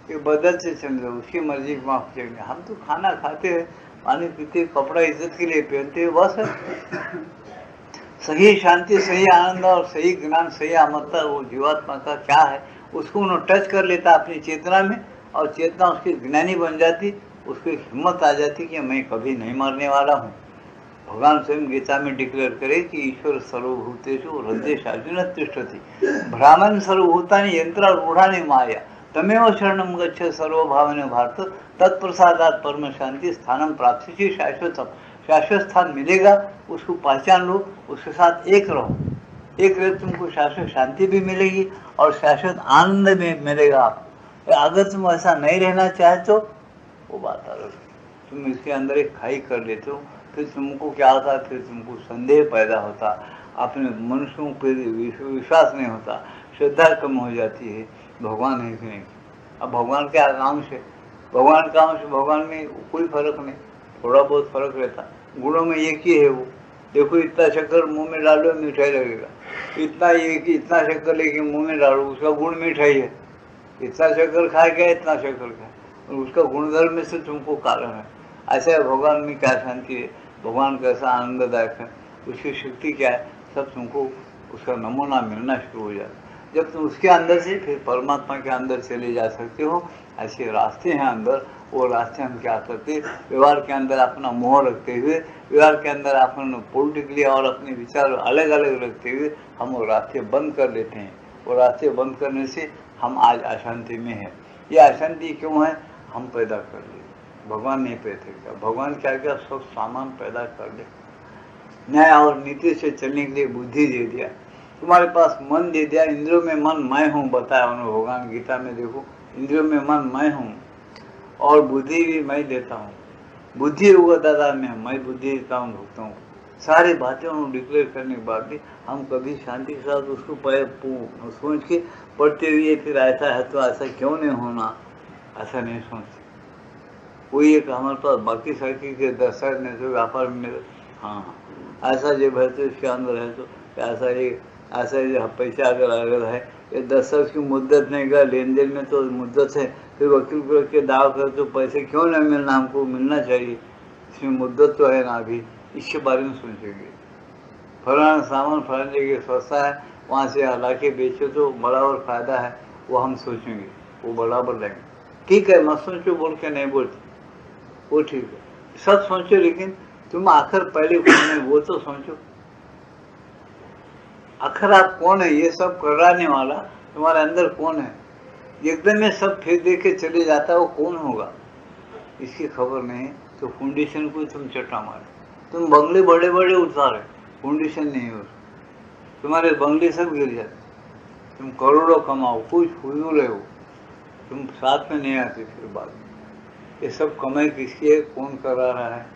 ये बदलते चल रहे, उसकी मर्जी को माफ करेंगे। हम तो खाना खाते हैं, पानी पीते, कपड़ा इज्जत के लिए पहनते हैं, बस है। सही शांति, सही आनंद और सही ज्ञान, सही अमरता वो जीवात्मा का क्या है, उसको उन्होंने टच कर लेता अपनी चेतना में, और चेतना उसकी ज्ञानी बन जाती। उसको हिम्मत आ जाती कि मैं कभी नहीं मरने वाला हूँ। भगवान स्वयं गीता में डिक्लेयर करे कि ईश्वर सर्वभूतेषु हृदयेषु तिष्ठति, ब्राह्मण सर्वभूतानि यंत्रारूढ़ानि माया, तमेव शरणं गच्छ सर्वभावेन भारत, तत्प्रसादात् परम शांति स्थानम प्राप्ति। शाश्वतम शाश्वत स्थान मिलेगा, उसको पहचान लो, उसके साथ एक रहो। एक रहे तुमको शाश्वत शांति भी मिलेगी और शाश्वत आनंद में मिलेगा आपको। अगर तुम ऐसा नहीं रहना चाहते हो, वो बात अलग, तुम इसके अंदर एक खाई कर लेते हो, फिर तुमको क्या होता है, फिर तुमको संदेह पैदा होता, अपने मनुष्यों पर विश्वास नहीं होता, श्रद्धा कम हो जाती है, भगवान है कि नहीं। अब भगवान क्या अंश है? भगवान का अंश, भगवान में कोई फर्क नहीं, थोड़ा बहुत फर्क रहता, गुणों में एक ही है वो। देखो इतना शक्कर मुंह में डालो मिठाई लगेगा, इतना इतना शक्कर लेके मुंह में डालो उसका गुण मिठाई है। इतना शक्कर खाए क्या, इतना शक्कर खाए, उसका गुणधर्म में से तुमको कारण है। ऐसा है भगवान में क्या शांति है, भगवान कैसा आनंददायक है, उसकी शक्ति क्या है, सब तुमको उसका नमूना मिलना शुरू हो जाता है। जब तुम उसके अंदर से फिर परमात्मा के अंदर चले जा सकते हो। ऐसे रास्ते हैं अंदर, वो रास्ते हम क्या करते, व्यवहार के अंदर अपना मोह रखते हुए, व्यवहार के अंदर अपन पॉलिटिकली और अपने विचार अलग अलग रखते हुए हम वो रास्ते बंद कर लेते हैं। वो रास्ते बंद करने से हम आज अशांति में हैं। ये अशांति क्यों है? हम पैदा कर लिए, भगवान नहीं पैदा किया। भगवान क्या किया, सब सामान पैदा कर दे, न्याय और नीति से चलने के लिए बुद्धि दे दिया, तुम्हारे पास मन दे दिया। इंद्रियों में मन मैं हूँ बताया उन्होंने भगवान गीता में, देखो इंद्रियों में मन मैं हूँ और बुद्धि भी मैं देता हूँ। बुद्धि होगा दादा मैं बुद्धि देता हूँ, भुगता हूँ। सारी बातें उन्होंने डिक्लेयर करने के बाद भी हम कभी शांति के साथ उसको सोच के पढ़ते हुए फिर ऐसा है तो ऐसा क्यों नहीं होना, ऐसा नहीं सोचते। कोई एक हमारे पास बाकी साइकिल के 10 साल में तो व्यापार में, हाँ ऐसा जब है तो इसके अंदर है तो ऐसा जो पैसा अगर है, ये 10 साल की मुद्दत नहीं का लेन देन में तो मुद्दत है, फिर वकील को रख के दाव कर तो पैसे क्यों नहीं मिलना, हमको मिलना चाहिए, इसमें मुद्दत तो है ना। अभी इसके बारे में सोचेंगे, फलाना सामान फलाने जगह सस्ता है, वहाँ से ला के बेचो तो बराबर फायदा है, वो हम सोचेंगे, वो बराबर लेंगे। ठीक है मत सोचो बोल के नहीं बोलते, वो ठीक है, सब सोचो, लेकिन तुम आखिर पहले कौन है वो तो सोचो। आखिर आप कौन है, ये सब कराने वाला तुम्हारे अंदर कौन है? एकदम में सब फेंक दे के चले जाता है, वो कौन होगा इसकी खबर नहीं। तो फाउंडेशन को तुम चट्टा मारे, तुम बंगले बड़े बड़े उतारे, फाउंडेशन नहीं हो, तुम्हारे बंगले सब गिर जाते, तुम करोड़ों कमाओ, कुछ फजूल है वो, तुम साथ में नहीं आते फिर बाद में। ये सब कमाई किसकी है, कौन करा रहा है,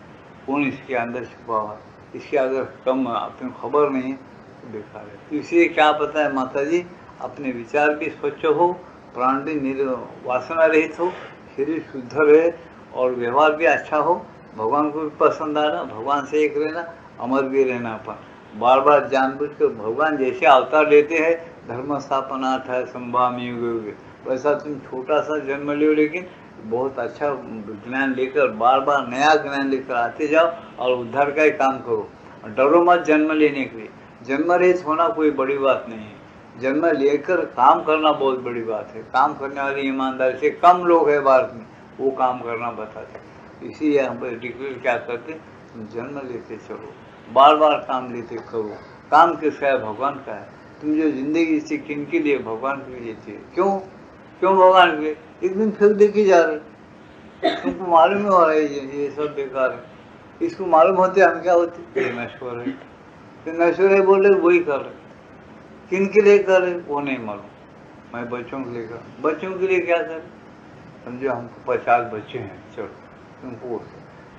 कौन इसके अंदर छुपा हुआ है, इसके अगर कम अपनी खबर नहीं है तो बेकार है। तो इसलिए क्या पता है माता जी, अपने विचार भी स्वच्छ हो, प्राण भी वासना रहित हो, शरीर शुद्ध रहे और व्यवहार भी अच्छा हो, भगवान को भी पसंद आना, भगवान से एक रहना, अमर भी रहना। अपन बार बार जानबूझ कर भगवान जैसे अवतार लेते हैं, धर्म स्थापनार्थ है संभामी युगे, वैसा तुम छोटा सा जन्म लो, लेकिन बहुत अच्छा ज्ञान लेकर बार बार नया ज्ञान लेकर आते जाओ और उद्धार का ही काम करो। डरो मत जन्म लेने के लिए, जन्म रहित होना कोई बड़ी बात नहीं है, जन्म लेकर काम करना बहुत बड़ी बात है। काम करने वाले ईमानदारी से कम लोग हैं भारत में, वो काम करना बताते। इसीलिए हम डिक्लेयर क्या करते, तुम जन्म लेते चलो, बार बार काम लेते करो। काम किसका है, भगवान का है। तुम जो जिंदगी से किन के लिए, भगवान के लिए चाहिए। क्यों क्यों भगवान के लिए? एक दिन फिर देखे जा रहे, तुमको मालूम हो रहा है ये सब बेकार है। इसको मालूम होते हम क्या होते, ये नश्वर है, तो नश्वर है बोल रहे वही कर रहे, किन के लिए कर रहे वो नहीं मालूम। मैं बच्चों के लिए कर, बच्चों के लिए क्या कर, समझो हमको 50 बच्चे हैं, चलो तुमको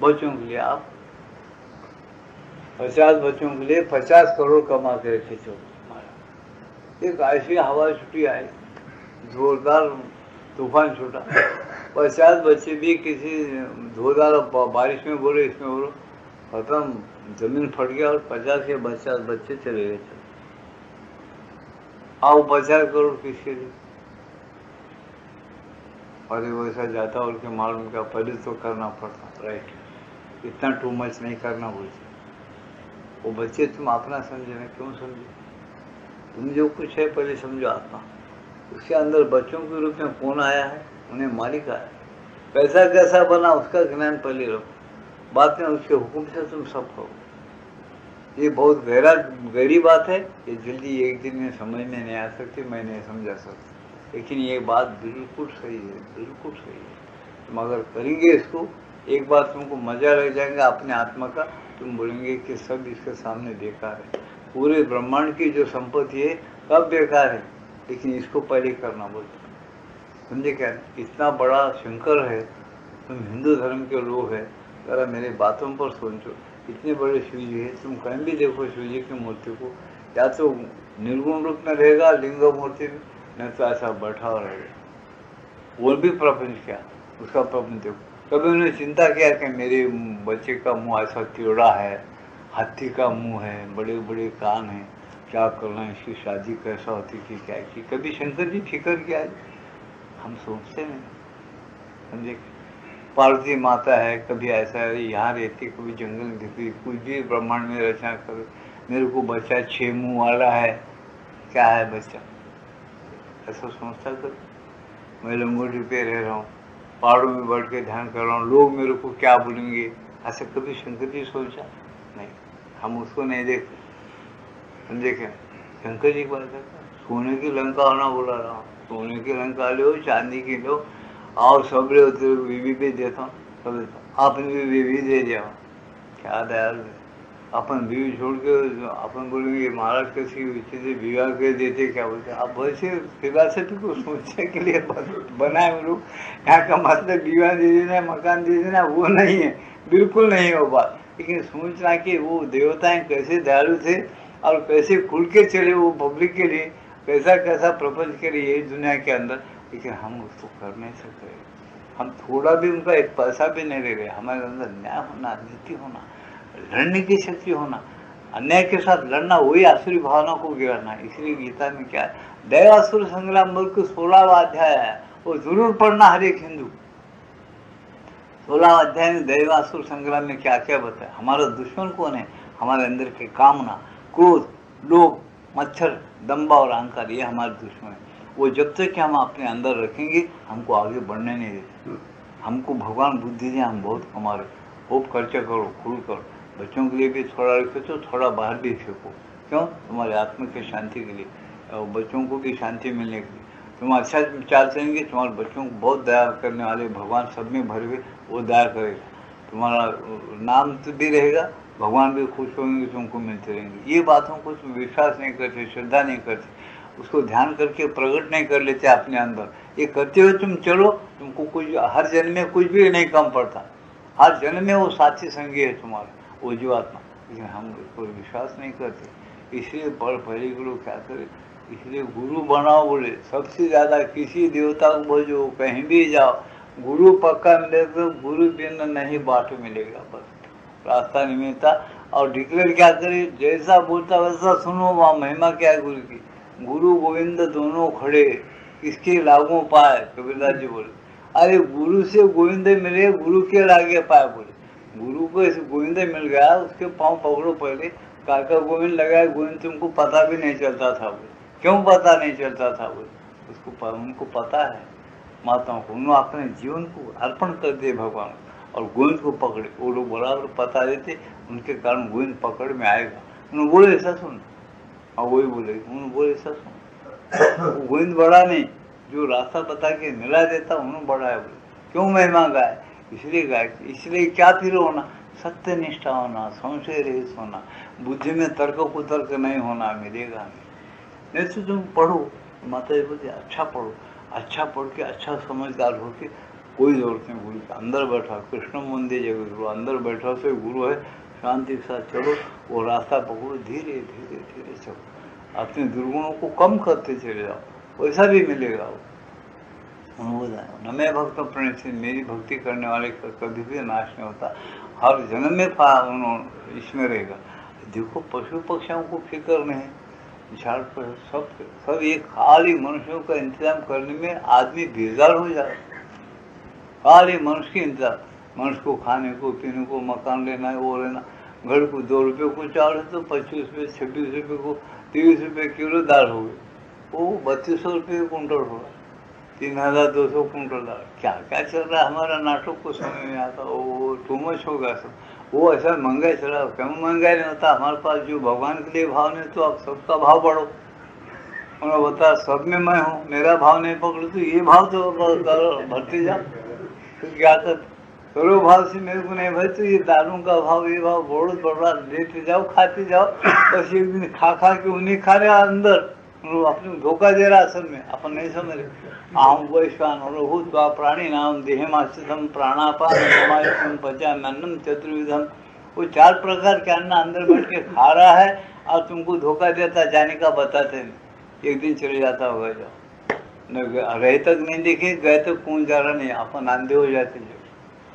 बच्चों के लिए आप 50 बच्चों के लिए 50 करोड़ कमा के रखे, चलो हमारा एक ऐसी हवा छुट्टी आई, जोरदार तूफान छूटा, 50 बच्चे भी किसी जोरदार बारिश में बोले, इसमें बोलो, खत्म, जमीन फट गया और 50 के 50 बच्चे चले गए। आओ 50 करोड़ किसके लिए? और वैसा जाता और के मालूम क्या, पहले तो करना पड़ता, राइट, इतना टू मच नहीं करना बोलते। वो बच्चे तुम अपना समझे ना, क्यों समझे? तुम जो कुछ है पहले समझो आत्मा, उसके अंदर बच्चों के रूप में कौन आया है, उन्हें मालिक आया, पैसा कैसा बना उसका ज्ञान पहले रखो, बाद में उसके हुक्म से तुम सब करो। ये बहुत गहरी बात है, ये जल्दी एक दिन में समझ में नहीं आ सकती, मैं नहीं समझा सकता, लेकिन ये बात बिल्कुल सही है, बिल्कुल सही है। तुम अगर करेंगे इसको, एक बार तुमको मजा लग जाएगा अपने आत्मा का, तुम बोलेंगे कि सब इसके सामने बेकार है, पूरे ब्रह्मांड की जो संपत्ति है सब बेकार है, लेकिन इसको पहले करना बोलते। समझे क्या? इतना बड़ा शंकर है, तुम हिंदू धर्म के लोग हैं, जरा मेरे बातों पर सोचो, इतने बड़े शिव जी है, तुम कहीं भी देखो शिव जी की मूर्ति को, या तो निर्गुण रूप में रहेगा लिंग मूर्ति में, नहीं तो ऐसा बैठा रहेगा। वो भी प्रपंच क्या, उसका प्रपंच देखो। कभी उन्होंने चिंता किया कि मेरे बच्चे का मुंह ऐसा टेढ़ा है, हाथी का मुंह है, बड़े बड़े कान हैं, क्या करना, इसकी शादी कैसा होती थी, क्या की? कभी शंकर जी फिक्र किया? हम सोचते नहीं, समझे? पार्वती माता है, कभी ऐसा है यहाँ रहती, कभी जंगल में दिखती, कुछ भी ब्रह्मांड में रचना कर, मेरे को बच्चा 6 मुंह वाला है, क्या है बच्चा, ऐसा सोचता कर। मैं लंगोटी पे रह रहा हूँ, पहाड़ों में बैठ के ध्यान कर रहा हूँ, लोग मेरे को क्या बोलेंगे, ऐसा कभी शंकर जी सोचा नहीं, हम उसको नहीं देखते। समझे क्या? शंकर जी की बात करता, सोने की लंका होना बोला रहा हूँ, सोने की लंका लो, चांदी की लो, और सब ले होते बीवी भी देता हूँ, सब देता हूँ, आपने भी बीवी दे दिया, क्या दयाल है। अपन बीवी छोड़ के अपन बोलेंगे महाराज कैसी चीजें विवाह कर देते, क्या बोलते? आप वैसे फिलॉसफी को सोचने के लिए बनाए हम लोग, यहाँ का मतलब विवाह दे देना, मकान दे देना, वो नहीं है, बिल्कुल नहीं है वो बात। लेकिन सोचना कि वो देवताएं कैसे दयालु थे और कैसे खुल के चले वो पब्लिक के लिए, कैसा कैसा प्रपंच के लिए दुनिया के अंदर, लेकिन हम उसको कर नहीं सकते। हम थोड़ा भी उनका एक पैसा भी नहीं ले रहे। हमारे अंदर न्याय होना, नीति होना, लड़ने की शक्ति होना, अन्याय के साथ लड़ना, वही आसुरी भावना को गिराना। इसलिए गीता में क्या है, दैवासुर संग्राम मुल्क 16वां अध्याय है, वो जरूर पढ़ना हर एक हिंदू। 16वां अध्याय में दैवासुर संग्राम में क्या क्या बताया, हमारा दुश्मन कौन है, हमारे अंदर की कामना, क्रोध, लोभ, मच्छर, दंभा और अहंकार, ये हमारे दुश्मन है। वो जब तक कि हम अपने अंदर रखेंगे, हमको आगे बढ़ने नहीं देते। हमको भगवान बुद्धि दे, हम बहुत कमा रहे, खूब खर्चा करो, खुल करो, बच्चों के लिए भी थोड़ा रखो, तो थोड़ा बाहर भी फेंको। क्यों? तुम्हारे आत्मा की शांति के लिए और बच्चों को भी शांति मिलने के लिए। तुम अच्छा चाल चलेंगे, तुम्हारे बच्चों को बहुत दया करने वाले भगवान सब में भर हुए वो दया करेगा। तुम्हारा नाम तो भी रहेगा, भगवान भी खुश होंगे, तुमको मिलते रहेंगे। ये बातों को तुम विश्वास नहीं करते, श्रद्धा नहीं करते, उसको ध्यान करके प्रकट नहीं कर लेते अपने अंदर। ये करते हुए तुम चलो, तुमको कुछ हर जन्म में कुछ भी नहीं कम पड़ता। हर जन्म में वो साथी संगी है तुम्हारा, वो जीवात्मा। लेकिन हम इसको विश्वास नहीं करते, इसलिए पहले गुरु क्या करे, इसलिए गुरु बनाओ बोले। सबसे ज्यादा किसी देवता को बोलो, कहीं भी जाओ, गुरु पक्का मिले तो गुरु बिना नहीं बाट मिलेगा, बस रास्ता नहीं मिलता। और डिक्लेयर क्या करे, जैसा बोलता वैसा सुनो, वहाँ महिमा क्या है गुरु की। गुरु गोविंद दोनों खड़े, किसके लागू पाए, कबीरदास जी बोले। अरे गुरु से गोविंद मिले, गुरु के लागे पाए बोले। गुरु को ऐसे गोविंद मिल गया, उसके पाँव पकड़ो पहले। काका गोविंद लगाए, गोविंद तुमको पता भी नहीं चलता था बोले। क्यों पता नहीं चलता था बोले? उसको उनको पता है, माताओं को, उन्होंने अपने जीवन को अर्पण कर दिए भगवान, और गोविंद को पकड़े। वो लोग बराबर पता देते, उनके कारण गोविंद पकड़ में आएगा। उन्होंने बोले ऐसा सुन, और वही बोले, उन्होंने बोले ऐसा सुन। गोविंद बड़ा नहीं, जो रास्ता बता के मिला देता उन्होंने बड़ा है बोले। क्यों महिमा गाय? इसलिए गाय, इसलिए क्या फिर होना, सत्य निष्ठा होना, संशय रहित होना, बुद्धि में तर्क कुतर्क नहीं होना मिलेगा हमें। नहीं तो तुम पढ़ो, माता जी बोलती अच्छा पढ़ो, अच्छा पढ़ के अच्छा समझदार हो के कोई जरूरत नहीं गुरु के अंदर बैठा, कृष्ण मंदिर जगह गुरु अंदर बैठा से गुरु है, शांति के साथ चलो, वो रास्ता पकड़ो, धीरे धीरे धीरे चलो, अपने दुर्गुणों को कम करते चले जाओ, वैसा भी मिलेगा। वो न मैं भक्त प्रणीत, मेरी भक्ति करने वाले का कभी भी नाश नहीं होता, हर जन्म में उन्होंने इसमें रहेगा। देखो पशु पक्षियों को फिक्र नहीं, झाड़ पर सब एक खाली मनुष्यों का इंतजाम करने में आदमी बेजार हो जाए। खाली मनुष्य के इंतजाम, मनुष्य को खाने को पीने को, मकान लेना है, वो लेना। घर को 2 रुपये को चावल है तो 25 रुपये 26 रुपये को 30 रुपये किलो दाल हो गई, वो 3200 रुपये कुंटल होगा, 3200 कुंटल दाल। क्या क्या चल रहा है हमारा नाटक को समझ में आता, वो टू मच होगा सब। वो ऐसा महंगाई चला, क्यों महंगाई नहीं होता हमारे पास, जो भगवान के लिए भाव नहीं, तो आप सबका भाव बढ़ो। उन्होंने बता सब में मैं हूँ, मेरा भाव नहीं पकड़ो तो ये भाव तो भरते जाओ, तो क्या करो भाव से मेरे को नहीं भाई, तो ये दालों का भाव, ये भाव बहुत बढ़ रहा, लेते जाओ खाते जाओ, बस एक दिन खा खा के उन्हें खा रहे अंदर, अपने धोखा दे रहा असल में, अपन नहीं समझ रहे। आहम वैश्वान भूत प्राणी नाम देहमास्थितम प्राणापान समायुक्तम पचाम्यन्नम चतुर्विधम। वो 4 प्रकार के अन्न अंदर बैठ के खा रहा है और तुमको धोखा देता, जाने का बताते नहीं, एक दिन चले जाता होगा। जाओ न रहे तक नहीं देखे, गए तक कौन जा रहा नहीं, अपन अंधे हो जाते। जो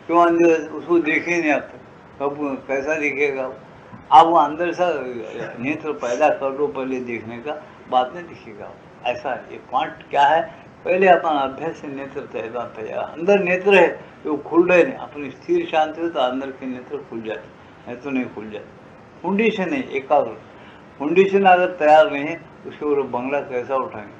क्यों अंधे, उसको देखे नहीं अब तक, कब कैसा दिखेगा? आप वो अंदर से नेत्र पैदा कर लो पहले देखने का, बाद में दिखेगा। ऐसा ये पॉइंट क्या है, पहले अपन अभ्यास से नेत्र तैयार, अंदर नेत्र है वो खुल रहे नहीं, अपनी स्थिर शांति हो तो अंदर के नेत्र खुल जाते, नहीं तो नहीं खुल जाते। फाउंडेशन है एकाग्र, फाउंडेशन अगर तैयार नहीं है उसके ऊपर बंगला कैसा उठाएंगे?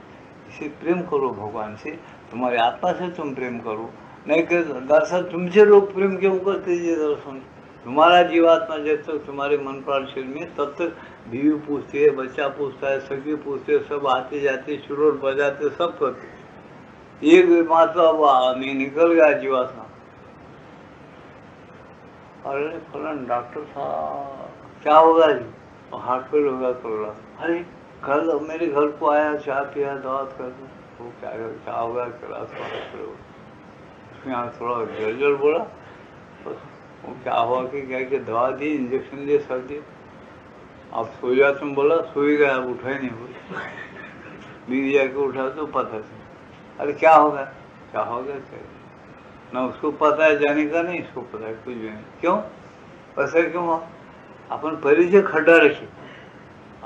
इसे प्रेम करो भगवान से, तुम्हारी आत्मा से तुम प्रेम करो, नहीं कर दर्शन तुमसे लोग प्रेम क्यों करते? ये दर्शन तुम्हारा जीवात्मा जब तक तुम्हारे मन प्राण शरीर में, तब तक बीवी पूछती है, बच्चा पूछता है, सखी पूछते है, सब आते जाते चुरोट बजाते सब करते। एक मात्रा नहीं निकल गया जीवात्मा, अरे फलन डॉक्टर साहब क्या होगा जी, हार्ट फेल होगा कर रहा, अरे घर मेरे घर को आया, चाय पिया, दवा कर दो, वो क्या होगा करा, उसमें यहाँ थोड़ा जल बोला, वो क्या हुआ कि क्या दवा दी, इंजेक्शन दिए, सब दिए, आप सो जा, तुम बोला सो ही गया, अब उठा ही नहीं, बोला बीवी जाके उठा तो पता चला, अरे क्या होगा क्या होगा, क्या ना उसको पता है जाने का, नहीं इसको पता है कुछ भी नहीं। क्यों ऐसा क्यों? अपन परिचय खड्डा रखिए,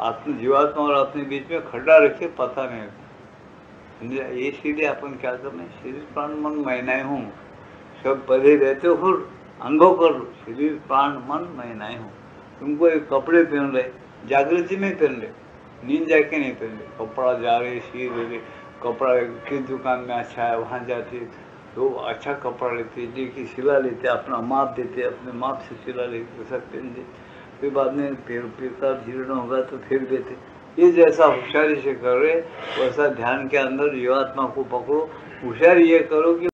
आत्म जीवात्मा और अपने बीच में खड्डा रखिए, पता नहीं। ये सीधे अपन क्या करना है, शरीर प्राण मन मैनाए हूँ, सब पदे रहते हो, अनुभव कर लो, शरीर प्राण मन मैनाए हूँ। तुमको एक कपड़े पहन रहे, जागृति में पहन रहे, नींद जाके नहीं पहन रहे, कपड़ा जा रहे, सी रहे, कपड़ा किस दुकान में अच्छा है वहाँ जाते, तो अच्छा कपड़ा लेते, जी की सिला लेते, अपना माप देते, अपने माप से सिला लेते, सब पहनते, फिर बाद में पेपर जीर्ण होगा तो फेंक देते। ये जैसा होशियारी से कर रहे वैसा ध्यान के अंदर जीवात्मा को पकड़ो। होशियारी ये करो कि